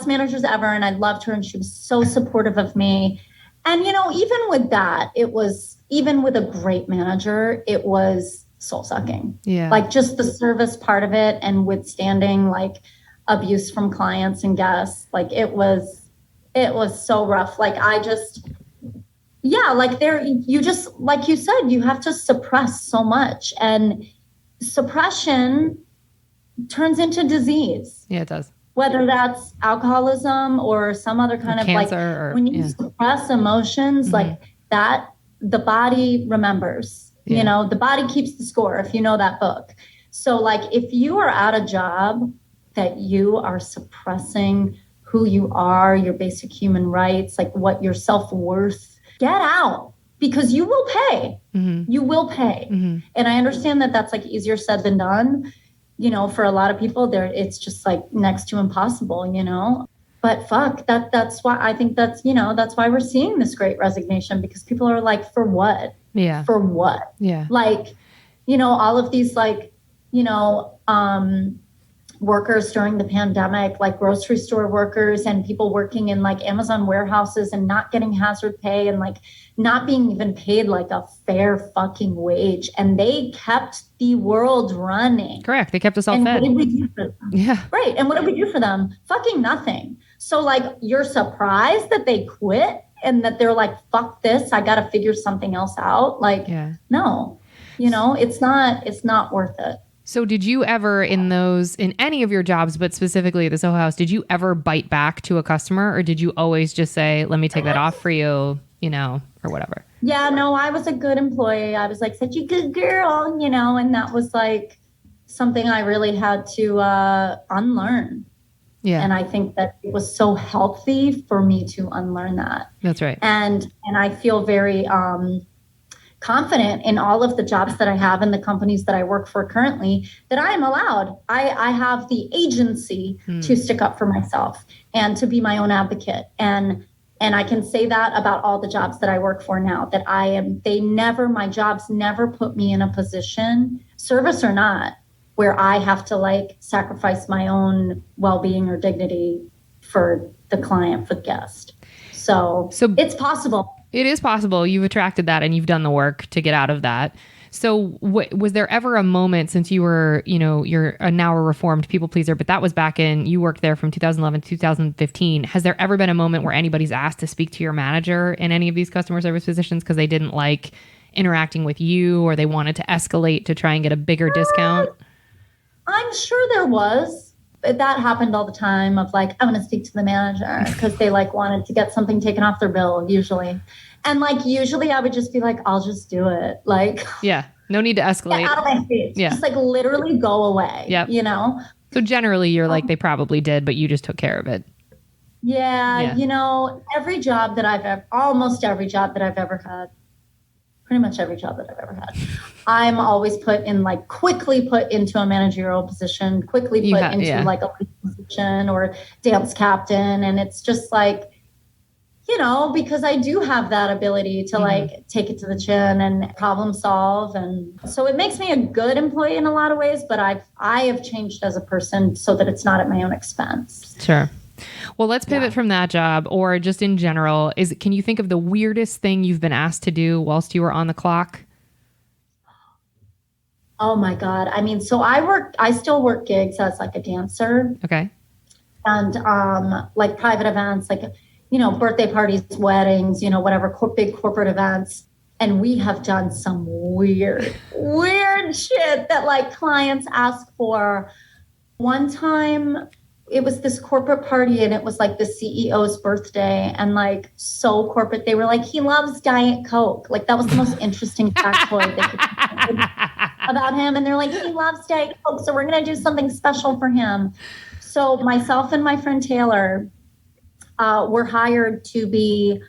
managers ever. And I loved her. And she was so supportive of me. And, even with that, even with a great manager, it was soul sucking. Yeah. Like just the service part of it and withstanding like abuse from clients and guests. Like it was so rough. Like you just, like you said, you have to suppress so much, and suppression turns into disease. Yeah, it does. Whether that's alcoholism or some other kind of cancer, like when you suppress emotions like that, the body remembers. The body keeps the score, if you know that book. So like if you are at a job that you are suppressing who you are, your basic human rights, like what your self-worth, get out, because you will pay. You will pay. And I understand that that's like easier said than done. For a lot of people it's just like next to impossible, but fuck that's why I think that's why we're seeing this great resignation, because people are like, for what? Yeah. For what? Yeah. Like, all of these like, workers during the pandemic, like grocery store workers and people working in like Amazon warehouses and not getting hazard pay and like not being even paid like a fair fucking wage. And they kept the world running. Correct. They kept us all fed. What did we do for them? Yeah. Right. And what did we do for them? Fucking nothing. So like, you're surprised that they quit and that they're like, fuck this, I got to figure something else out. Like, no, it's not worth it. So did you ever in any of your jobs, but specifically at the Soho House, did you ever bite back to a customer, or did you always just say, let me take that off for you, or whatever? Yeah, no, I was a good employee. I was like such a good girl, and that was like something I really had to unlearn. Yeah. And I think that it was so healthy for me to unlearn that. That's right. And I feel very confident in all of the jobs that I have and the companies that I work for currently, that I am allowed. I have the agency to stick up for myself and to be my own advocate. And I can say that about all the jobs that I work for now, that my jobs never put me in a position, service or not, where I have to like sacrifice my own well-being or dignity for the client, for the guest. So it's possible. It is possible. You've attracted that and you've done the work to get out of that. So was there ever a moment, since you were, you're now a reformed people pleaser, but that was back in, you worked there from 2011 to 2015. Has there ever been a moment where anybody's asked to speak to your manager in any of these customer service positions because they didn't like interacting with you, or they wanted to escalate to try and get a bigger discount? I'm sure there was. That happened all the time of like, I'm going to speak to the manager because they like wanted to get something taken off their bill usually. And like, usually I would just be like, I'll just do it. Like, yeah, no need to escalate. Get out of my face. Yeah. Just like literally go away, So generally you're like, they probably did, but you just took care of it. Yeah. Almost every job that I've ever had, pretty much every job that I've ever had, I'm always quickly put into a managerial position, like a lead position or dance captain. And it's just like, because I do have that ability to like take it to the chin and problem solve. And so it makes me a good employee in a lot of ways, but I have changed as a person so that it's not at my own expense. Sure. Well, let's pivot from that job, or just in general. Can you think of the weirdest thing you've been asked to do whilst you were on the clock? Oh my God. I mean, so I still work gigs as like a dancer. Okay. And like private events, like, birthday parties, weddings, whatever, big corporate events. And we have done some weird shit that like clients ask for. One time it was this corporate party and it was like the CEO's birthday, and like so corporate. They were like, he loves Diet Coke. Like that was the most interesting factoid they could about him. And they're like, he loves Diet Coke, so we're going to do something special for him. So myself and my friend Taylor were hired to be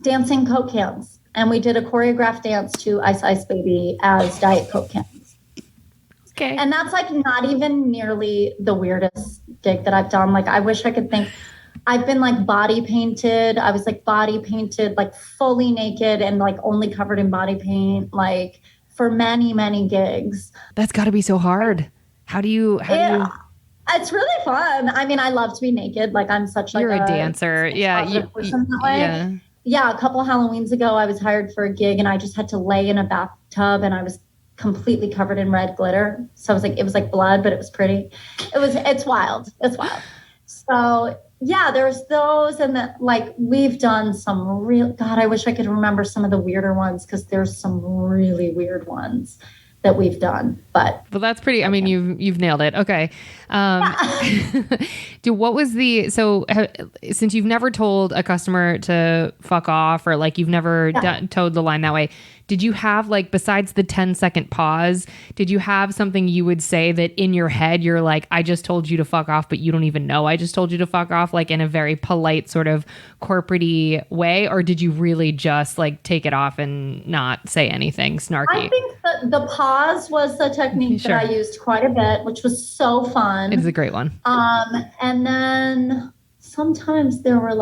dancing Coke cans. And we did a choreographed dance to Ice Ice Baby as Diet Coke cans. Okay. And that's like not even nearly the weirdest gig that I've done. Like I wish I could think. I've been like body painted. I was like body painted, like fully naked and like only covered in body paint, like for many, many gigs. That's got to be so hard. How do you? It's really fun. I mean, I love to be naked. Like I'm such like you're a dancer. Yeah. Person that way. Yeah. A couple Halloweens ago, I was hired for a gig and I just had to lay in a bathtub and I was completely covered in red glitter. So I was like, it was like blood, but it was pretty. It's wild. It's wild. So yeah, there's those. And that like, we've done some God, I wish I could remember some of the weirder ones, because there's some really weird ones that we've done, but that's pretty. I mean, you've nailed it. Okay. Since you've never told a customer to fuck off, or like you've never towed the line that way, did you have like, besides the 10-second pause, did you have something you would say that in your head you're like, I just told you to fuck off, but you don't even know I just told you to fuck off, like in a very polite sort of corporate-y way? Or did you really just like take it off and not say anything snarky? I think the pause was the technique that I used quite a bit, which was so fun. It's a great one. And then sometimes there was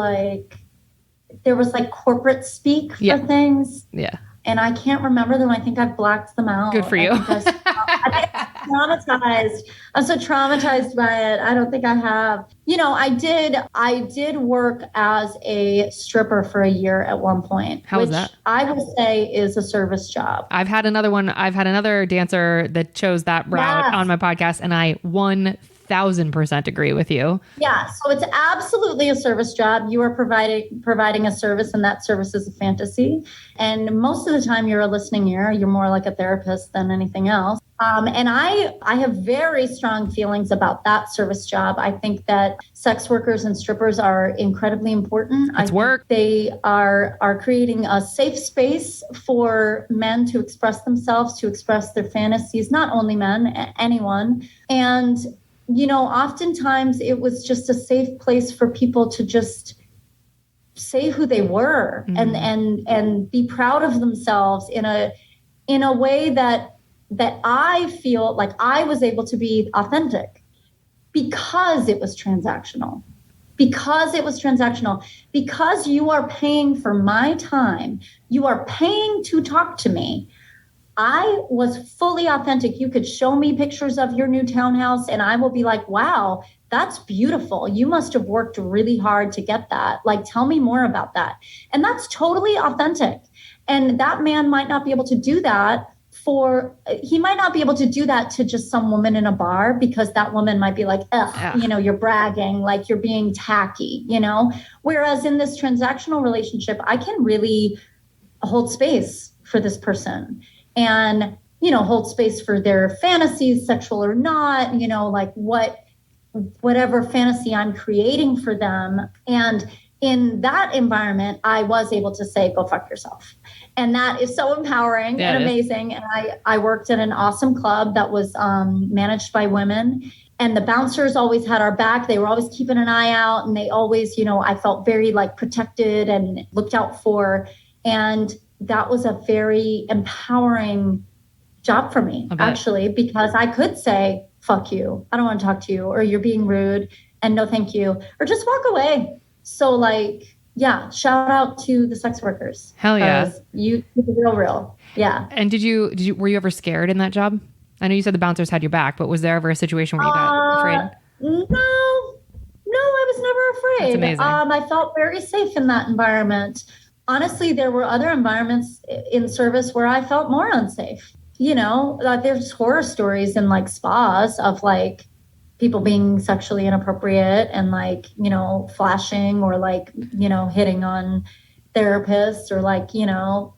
like corporate speak for things. Yeah. And I can't remember them. I think I've blacked them out. Good for you. I'm traumatized. I'm so traumatized by it. I don't think I have. I did work as a stripper for a year at one point. How was that? I would say is a service job. I've had another dancer that chose that route on my podcast, and I 1,000% agree with you. Yeah, so it's absolutely a service job. You are providing a service, and that service is a fantasy. And most of the time you're a listening ear. You're more like a therapist than anything else. And I have very strong feelings about that service job. I think that sex workers and strippers are incredibly important. It's work. They are creating a safe space for men to express themselves, to express their fantasies, not only men, anyone. And oftentimes it was just a safe place for people to just say who they were and be proud of themselves in a way that I feel like I was able to be authentic because it was transactional. Because you are paying for my time, you are paying to talk to me. I was fully authentic. You could show me pictures of your new townhouse and I will be like, wow, that's beautiful. You must have worked really hard to get that. Like, tell me more about that. And that's totally authentic. And that man might not be able to do that he might not be able to do that to just some woman in a bar, because that woman might be like, ugh, you're bragging, like you're being tacky, whereas in this transactional relationship, I can really hold space for this person and, hold space for their fantasies, sexual or not, like whatever fantasy I'm creating for them. And in that environment, I was able to say, go fuck yourself. And that is so empowering and amazing. And I worked at an awesome club that was managed by women. And the bouncers always had our back. They were always keeping an eye out. And they always, I felt very like protected and looked out for. And that was a very empowering job for me, actually, because I could say, fuck you, I don't want to talk to you, or you're being rude, and no thank you, or just walk away. So shout out to the sex workers. Hell yeah. You keep it real. Yeah. And were you ever scared in that job? I know you said the bouncers had your back, but was there ever a situation where you got afraid? No, I was never afraid. That's amazing. I felt very safe in that environment. Honestly, there were other environments in service where I felt more unsafe. There's horror stories in like spas of like people being sexually inappropriate and like, flashing or like, hitting on therapists or like,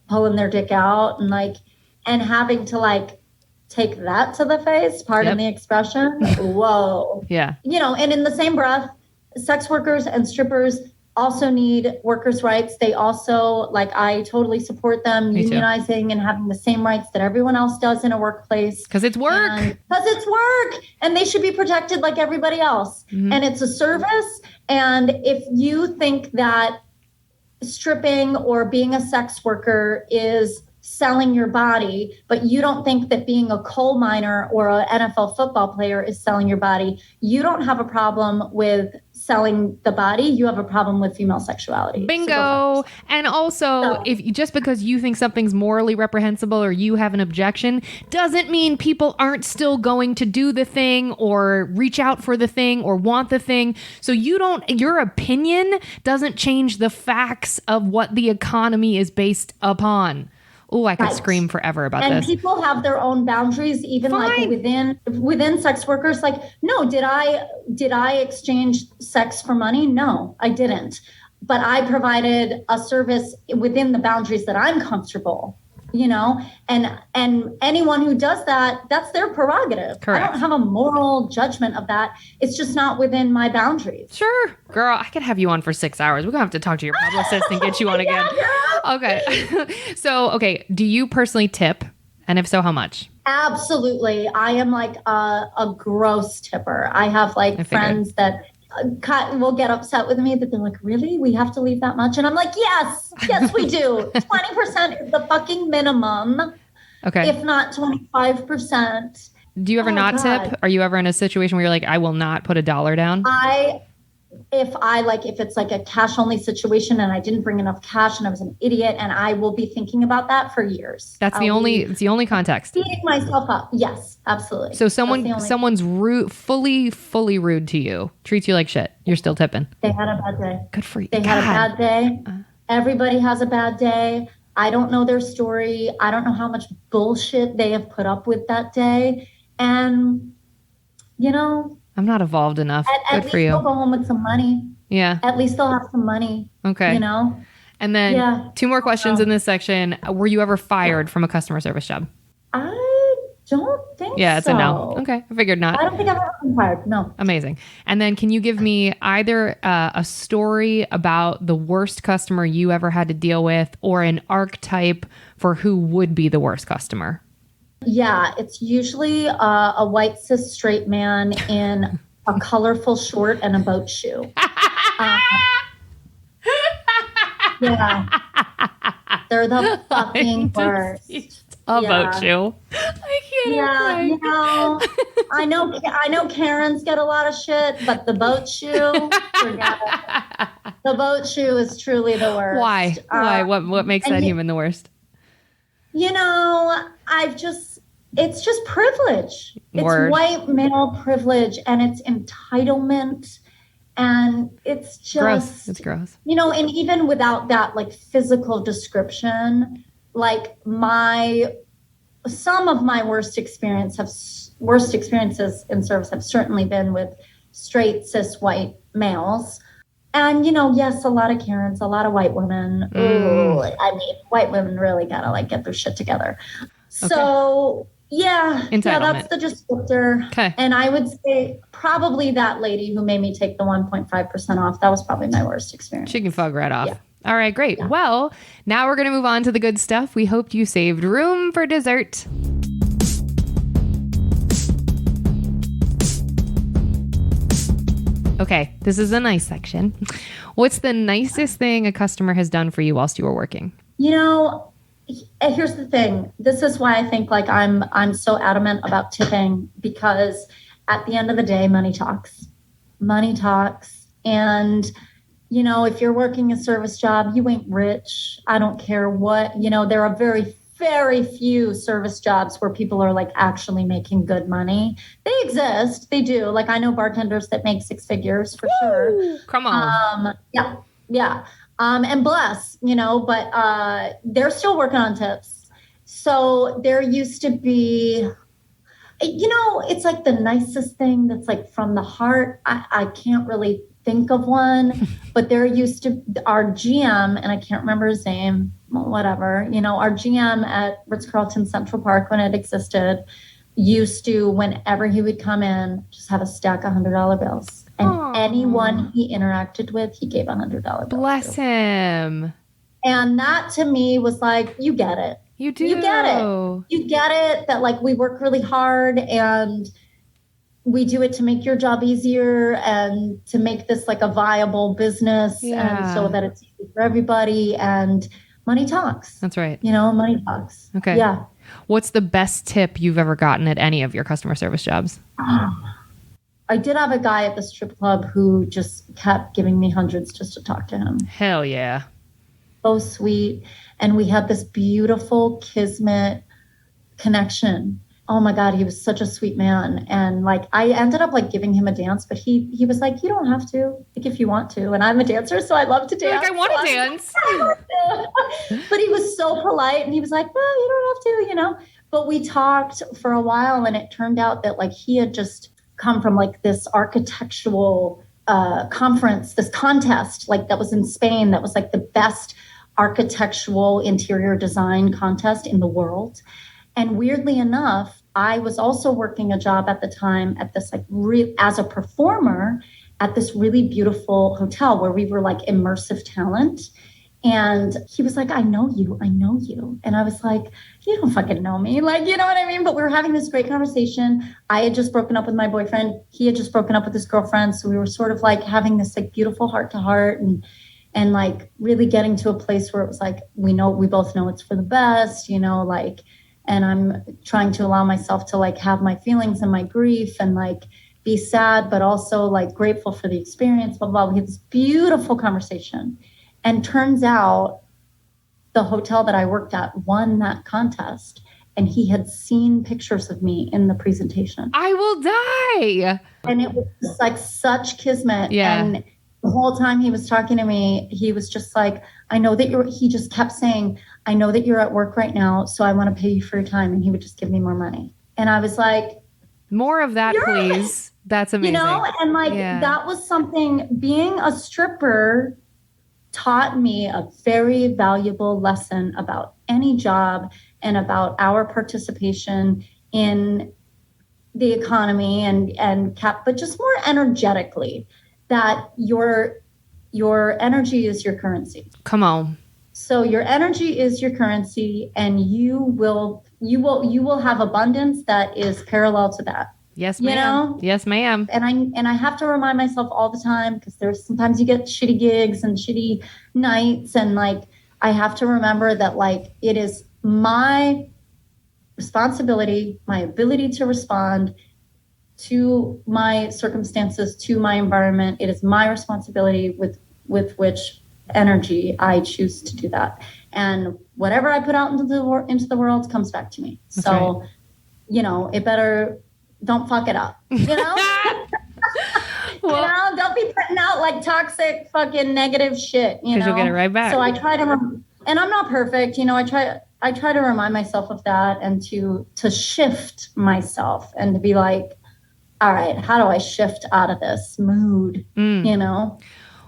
pulling their dick out and like, and having to like take that to the face, pardon the expression. Whoa. Yeah. And in the same breath, sex workers and strippers also need workers' rights. They also, I totally support them unionizing and having the same rights that everyone else does in a workplace. Because it's work. Because it's work. And they should be protected like everybody else. Mm-hmm. And it's a service. And if you think that stripping or being a sex worker is selling your body, but you don't think that being a coal miner or an NFL football player is selling your body, you don't have a problem with selling the body. You have a problem with female sexuality. Bingo. And also, if just because you think something's morally reprehensible or you have an objection doesn't mean people aren't still going to do the thing or reach out for the thing or want the thing. So your opinion doesn't change the facts of what the economy is based upon. Oh, I could scream forever about this. And people have their own boundaries, even like within sex workers. Like, no, did I exchange sex for money? No, I didn't. But I provided a service within the boundaries that I'm comfortable, and anyone who does that, that's their prerogative. Correct. I don't have a moral judgment of that. It's just not within my boundaries. Sure. Girl, I could have you on for 6 hours. We're going to have to talk to your publicist and get you on again. Okay. So, do you personally tip? And if so, how much? Absolutely. I am like a gross tipper. I have friends that will get upset with me that they're like, really? We have to leave that much? And I'm like, yes, we do. 20% is the fucking minimum. Okay. If not 25%. Do you ever tip? Are you ever in a situation where you're like, I will not put $1 down? If it's like a cash only situation and I didn't bring enough cash and I was an idiot, and I will be thinking about that for years. It's the only context. Beating myself up. Yes, absolutely. So someone's rude, fully rude to you, treats you like shit. You're still tipping. They had a bad day. Good for you. They had a bad day. Everybody has a bad day. I don't know their story. I don't know how much bullshit they have put up with that day. And, I'm not evolved enough. Good for you. At least they'll go home with some money. Yeah. At least they'll have some money. Okay. And then 2 more questions in this section. Were you ever fired from a customer service job? I don't think so. Yeah, it's a no. Okay. I figured not. I don't think I've ever been fired. No. Amazing. And then can you give me either a story about the worst customer you ever had to deal with or an archetype for who would be the worst customer? Yeah, it's usually a white cis straight man in a colorful short and a boat shoe. Yeah, they're the fucking worst. A boat shoe. I can't. Yeah, I know Karens get a lot of shit, but the boat shoe, forget it. The boat shoe is truly the worst. Why? Why? What makes that human the worst? It's just privilege. Word. It's white male privilege, and it's entitlement, and it's just gross. It's gross. And even without that physical description, my some of my worst experiences in service have certainly been with straight cis white males. And, yes, a lot of Karens, a lot of white women. Ooh, I mean, white women really gotta like get their shit together. So yeah, that's the descriptor. Okay. And I would say probably that lady who made me take the 1.5% off, that was probably my worst experience. She can fuck right off. Yeah. All right, great. Yeah. Well, now we're going to move on to the good stuff. We hoped you saved room for dessert. Okay, this is a nice section. What's the nicest thing a customer has done for you whilst you were working? Here's the thing. This is why I think like I'm so adamant about tipping, because at the end of the day, money talks. Money talks. And, if you're working a service job, you ain't rich. I don't care what, there are very, very few service jobs where people are like actually making good money. They exist. They do. Like I know bartenders that make six figures for sure. Come on. Yeah. And bless, but they're still working on tips. So there used to be, it's like the nicest thing that's like from the heart. I can't really think of one, but there used to, our GM, and I can't remember his name, whatever, our GM at Ritz-Carlton Central Park when it existed used to, whenever he would come in, just have a stack of $100 bills. And anyone he interacted with, he gave $100 bills. Bless him. And that to me was like, you get it. You do. You get it. You get it that like we work really hard and we do it to make your job easier and to make this like a viable business and so that it's easy for everybody, and money talks. That's right. Money talks. Okay. Yeah. What's the best tip you've ever gotten at any of your customer service jobs? I did have a guy at the strip club who just kept giving me hundreds just to talk to him. Hell yeah. So sweet. And we had this beautiful kismet connection. Oh my God, he was such a sweet man. And like, I ended up like giving him a dance, but he was like, you don't have to, like if you want to. And I'm a dancer, so I love to dance. Like, I want to dance. But he was so polite and he was like, no, you don't have to, But we talked for a while and it turned out that like he had just come from like this architectural conference, this contest, like that was in Spain, that was like the best architectural interior design contest in the world. And weirdly enough, I was also working a job at the time at this like as a performer at this really beautiful hotel where we were like immersive talent. And he was like, I know you. And I was like, you don't fucking know me. Like, you know what I mean? But we were having this great conversation. I had just broken up with my boyfriend. He had just broken up with his girlfriend. So we were sort of like having this like beautiful heart to heart and like really getting to a place where it was like, we both know it's for the best, like, and I'm trying to allow myself to like have my feelings and my grief and like be sad, but also like grateful for the experience, blah, blah. We had this beautiful conversation. And turns out the hotel that I worked at won that contest, and he had seen pictures of me in the presentation. I will die. And it was just like such kismet. Yeah. And the whole time he was talking to me, he was just like, he just kept saying, I know that you're at work right now, so I want to pay you for your time. And he would just give me more money. And I was like, more of that, please. That's amazing. And like, that was something, being a stripper taught me a very valuable lesson about any job and about our participation in the economy but just more energetically, that your energy is your currency. Come on. So your energy is your currency, and you will have abundance that is parallel to that. Yes, ma'am. Yes, ma'am. And I have to remind myself all the time, because there's sometimes you get shitty gigs and shitty nights, and like I have to remember that like it is my responsibility, my ability to respond to my circumstances, to my environment. It is my responsibility with which energy I choose to do that. And whatever I put out into the world comes back to me. That's so, right. It better, don't fuck it up, Well, don't be putting out like toxic fucking negative shit, Because you'll get it right back. So I try to, and I'm not perfect, I try to remind myself of that and to shift myself and to be like, all right, how do I shift out of this mood, you know?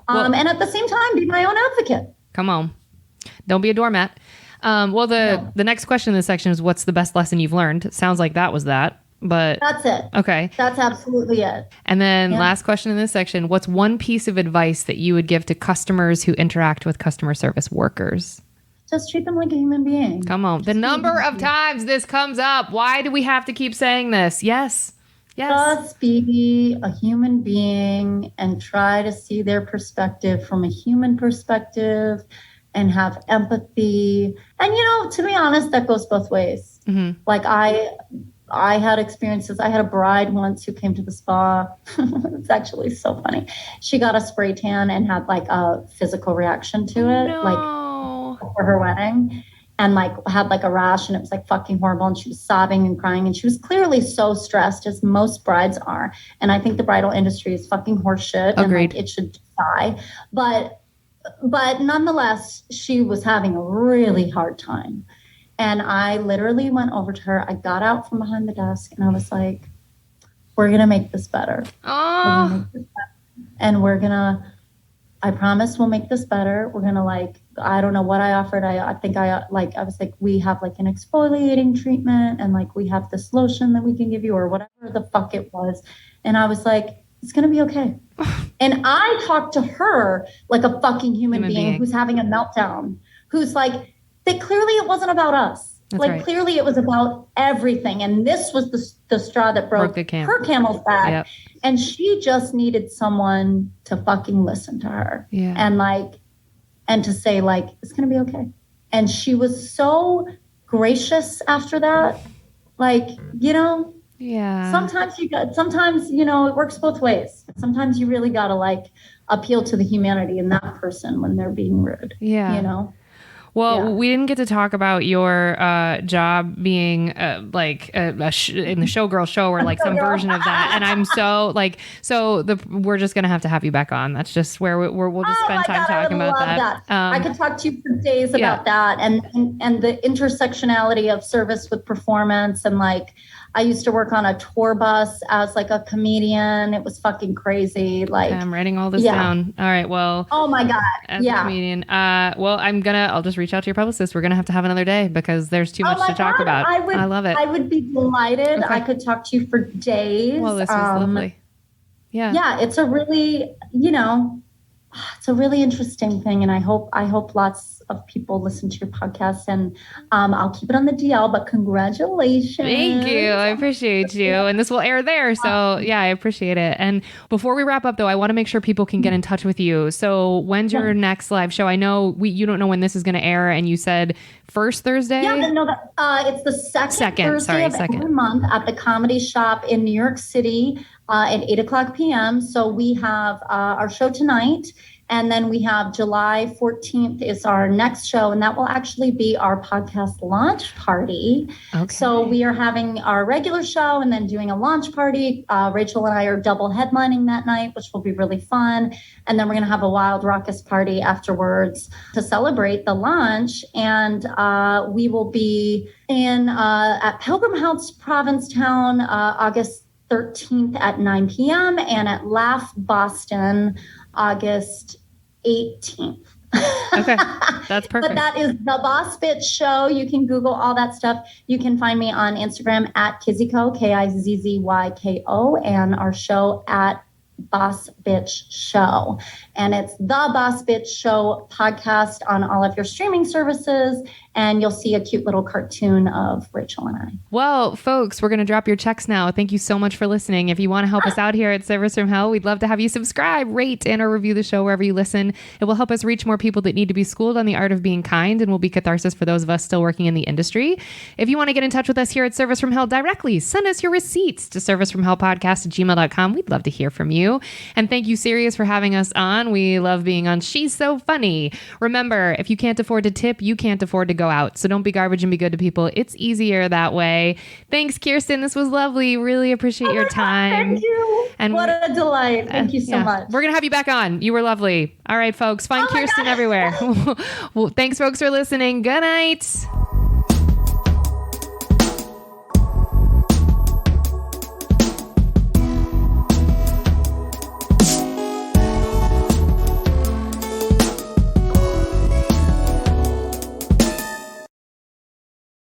And at the same time, be my own advocate. Come on. Don't be a doormat. The next question in this section is, what's the best lesson you've learned? It sounds like that was that, but that's it. Okay. That's absolutely it. And then last question in this section, what's one piece of advice that you would give to customers who interact with customer service workers? Just treat them like a human being. Come on. The number of times this comes up. Why do we have to keep saying this? Yes. Just be a human being and try to see their perspective from a human perspective and have empathy. And, to be honest, that goes both ways. Mm-hmm. Like I had experiences. I had a bride once who came to the spa. It's actually so funny. She got a spray tan and had like a physical reaction to it, like for her wedding. And like had like a rash and it was like fucking horrible. And she was sobbing and crying and she was clearly so stressed, as most brides are. And I think the bridal industry is fucking horseshit. Agreed. And like it should die. But nonetheless, she was having a really hard time. And I literally went over to her. I got out from behind the desk and I was like, we're going to make this better. Oh. And I promise we'll make this better. We're going to I don't know what I offered. I think I was like, we have like an exfoliating treatment and like we have this lotion that we can give you or whatever the fuck it was. And I was like, it's going to be okay. And I talked to her like a fucking human being who's having a meltdown, who's like, that clearly it wasn't about us. That's like right. Clearly it was about everything. And this was the straw that broke her camel's back. Yep. And she just needed someone to fucking listen to her. Yeah. And to say like, it's going to be okay. And she was so gracious after that. Like, yeah. Sometimes, it works both ways. Sometimes you really got to like appeal to the humanity in that person when they're being rude. Yeah. Well, we didn't get to talk about your job being in the Showgirl show or like some version of that. And I'm so we're just going to have you back on. That's just where we'll just spend time talking about that. I could talk to you for days about that and the intersectionality of service with performance. And like, I used to work on a tour bus as like a comedian. It was fucking crazy. Like, I'm writing all this down. All right. Well, oh my God. As a comedian. I'll just reach out to your publicist. We're going to have another day because there's too much to talk about. I love it. I would be delighted. Okay. I could talk to you for days. Well, this was lovely. Yeah. Yeah. It's a really, it's a really interesting thing. And I hope lots of people listen to your podcast and I'll keep it on the DL, but congratulations. Thank you. I appreciate you. And this will air there. So yeah, I appreciate it. And before we wrap up though, I want to make sure people can get in touch with you. So when's your next live show? I know you don't know when this is going to air and you said first Thursday? Yeah, no, it's the second Thursday of every month at the Comedy Shop in New York City at 8:00 p.m. So we have our show tonight. And then we have July 14th is our next show, and that will actually be our podcast launch party. Okay. So we are having our regular show and then doing a launch party. Rachel and I are double headlining that night, which will be really fun. And then we're going to have a wild raucous party afterwards to celebrate the launch. And we will be at Pilgrim House Provincetown, August 13th at 9 p.m. and at Laugh Boston, August 18th. Okay, that's perfect. But that is the Boss Bitch Show. You can Google all that stuff. You can find me on Instagram at Kizzyko, Kizzzyko, and our show at Boss Bitch Show. And it's the Boss Bitch Show podcast on all of your streaming services. And you'll see a cute little cartoon of Rachel and I. Well, folks, we're going to drop your checks now. Thank you so much for listening. If you want to help us out here at Service from Hell, we'd love to have you subscribe, rate, and or review the show wherever you listen. It will help us reach more people that need to be schooled on the art of being kind and will be catharsis for those of us still working in the industry. If you want to get in touch with us here at Service from Hell directly, send us your receipts to servicefromhellpodcast@gmail.com. We'd love to hear from you. And thank you, Sirius, for having us on. We love being on She's So Funny. Remember, if you can't afford to tip, you can't afford to go out. So don't be garbage and be good to people. It's easier that way. Thanks, Kirsten. This was lovely. Really appreciate your time. Thank you. And what a delight. Thank you so much. We're going to have you back on. You were lovely. All right, folks. Find Kirsten everywhere. Well, thanks, folks, for listening. Good night.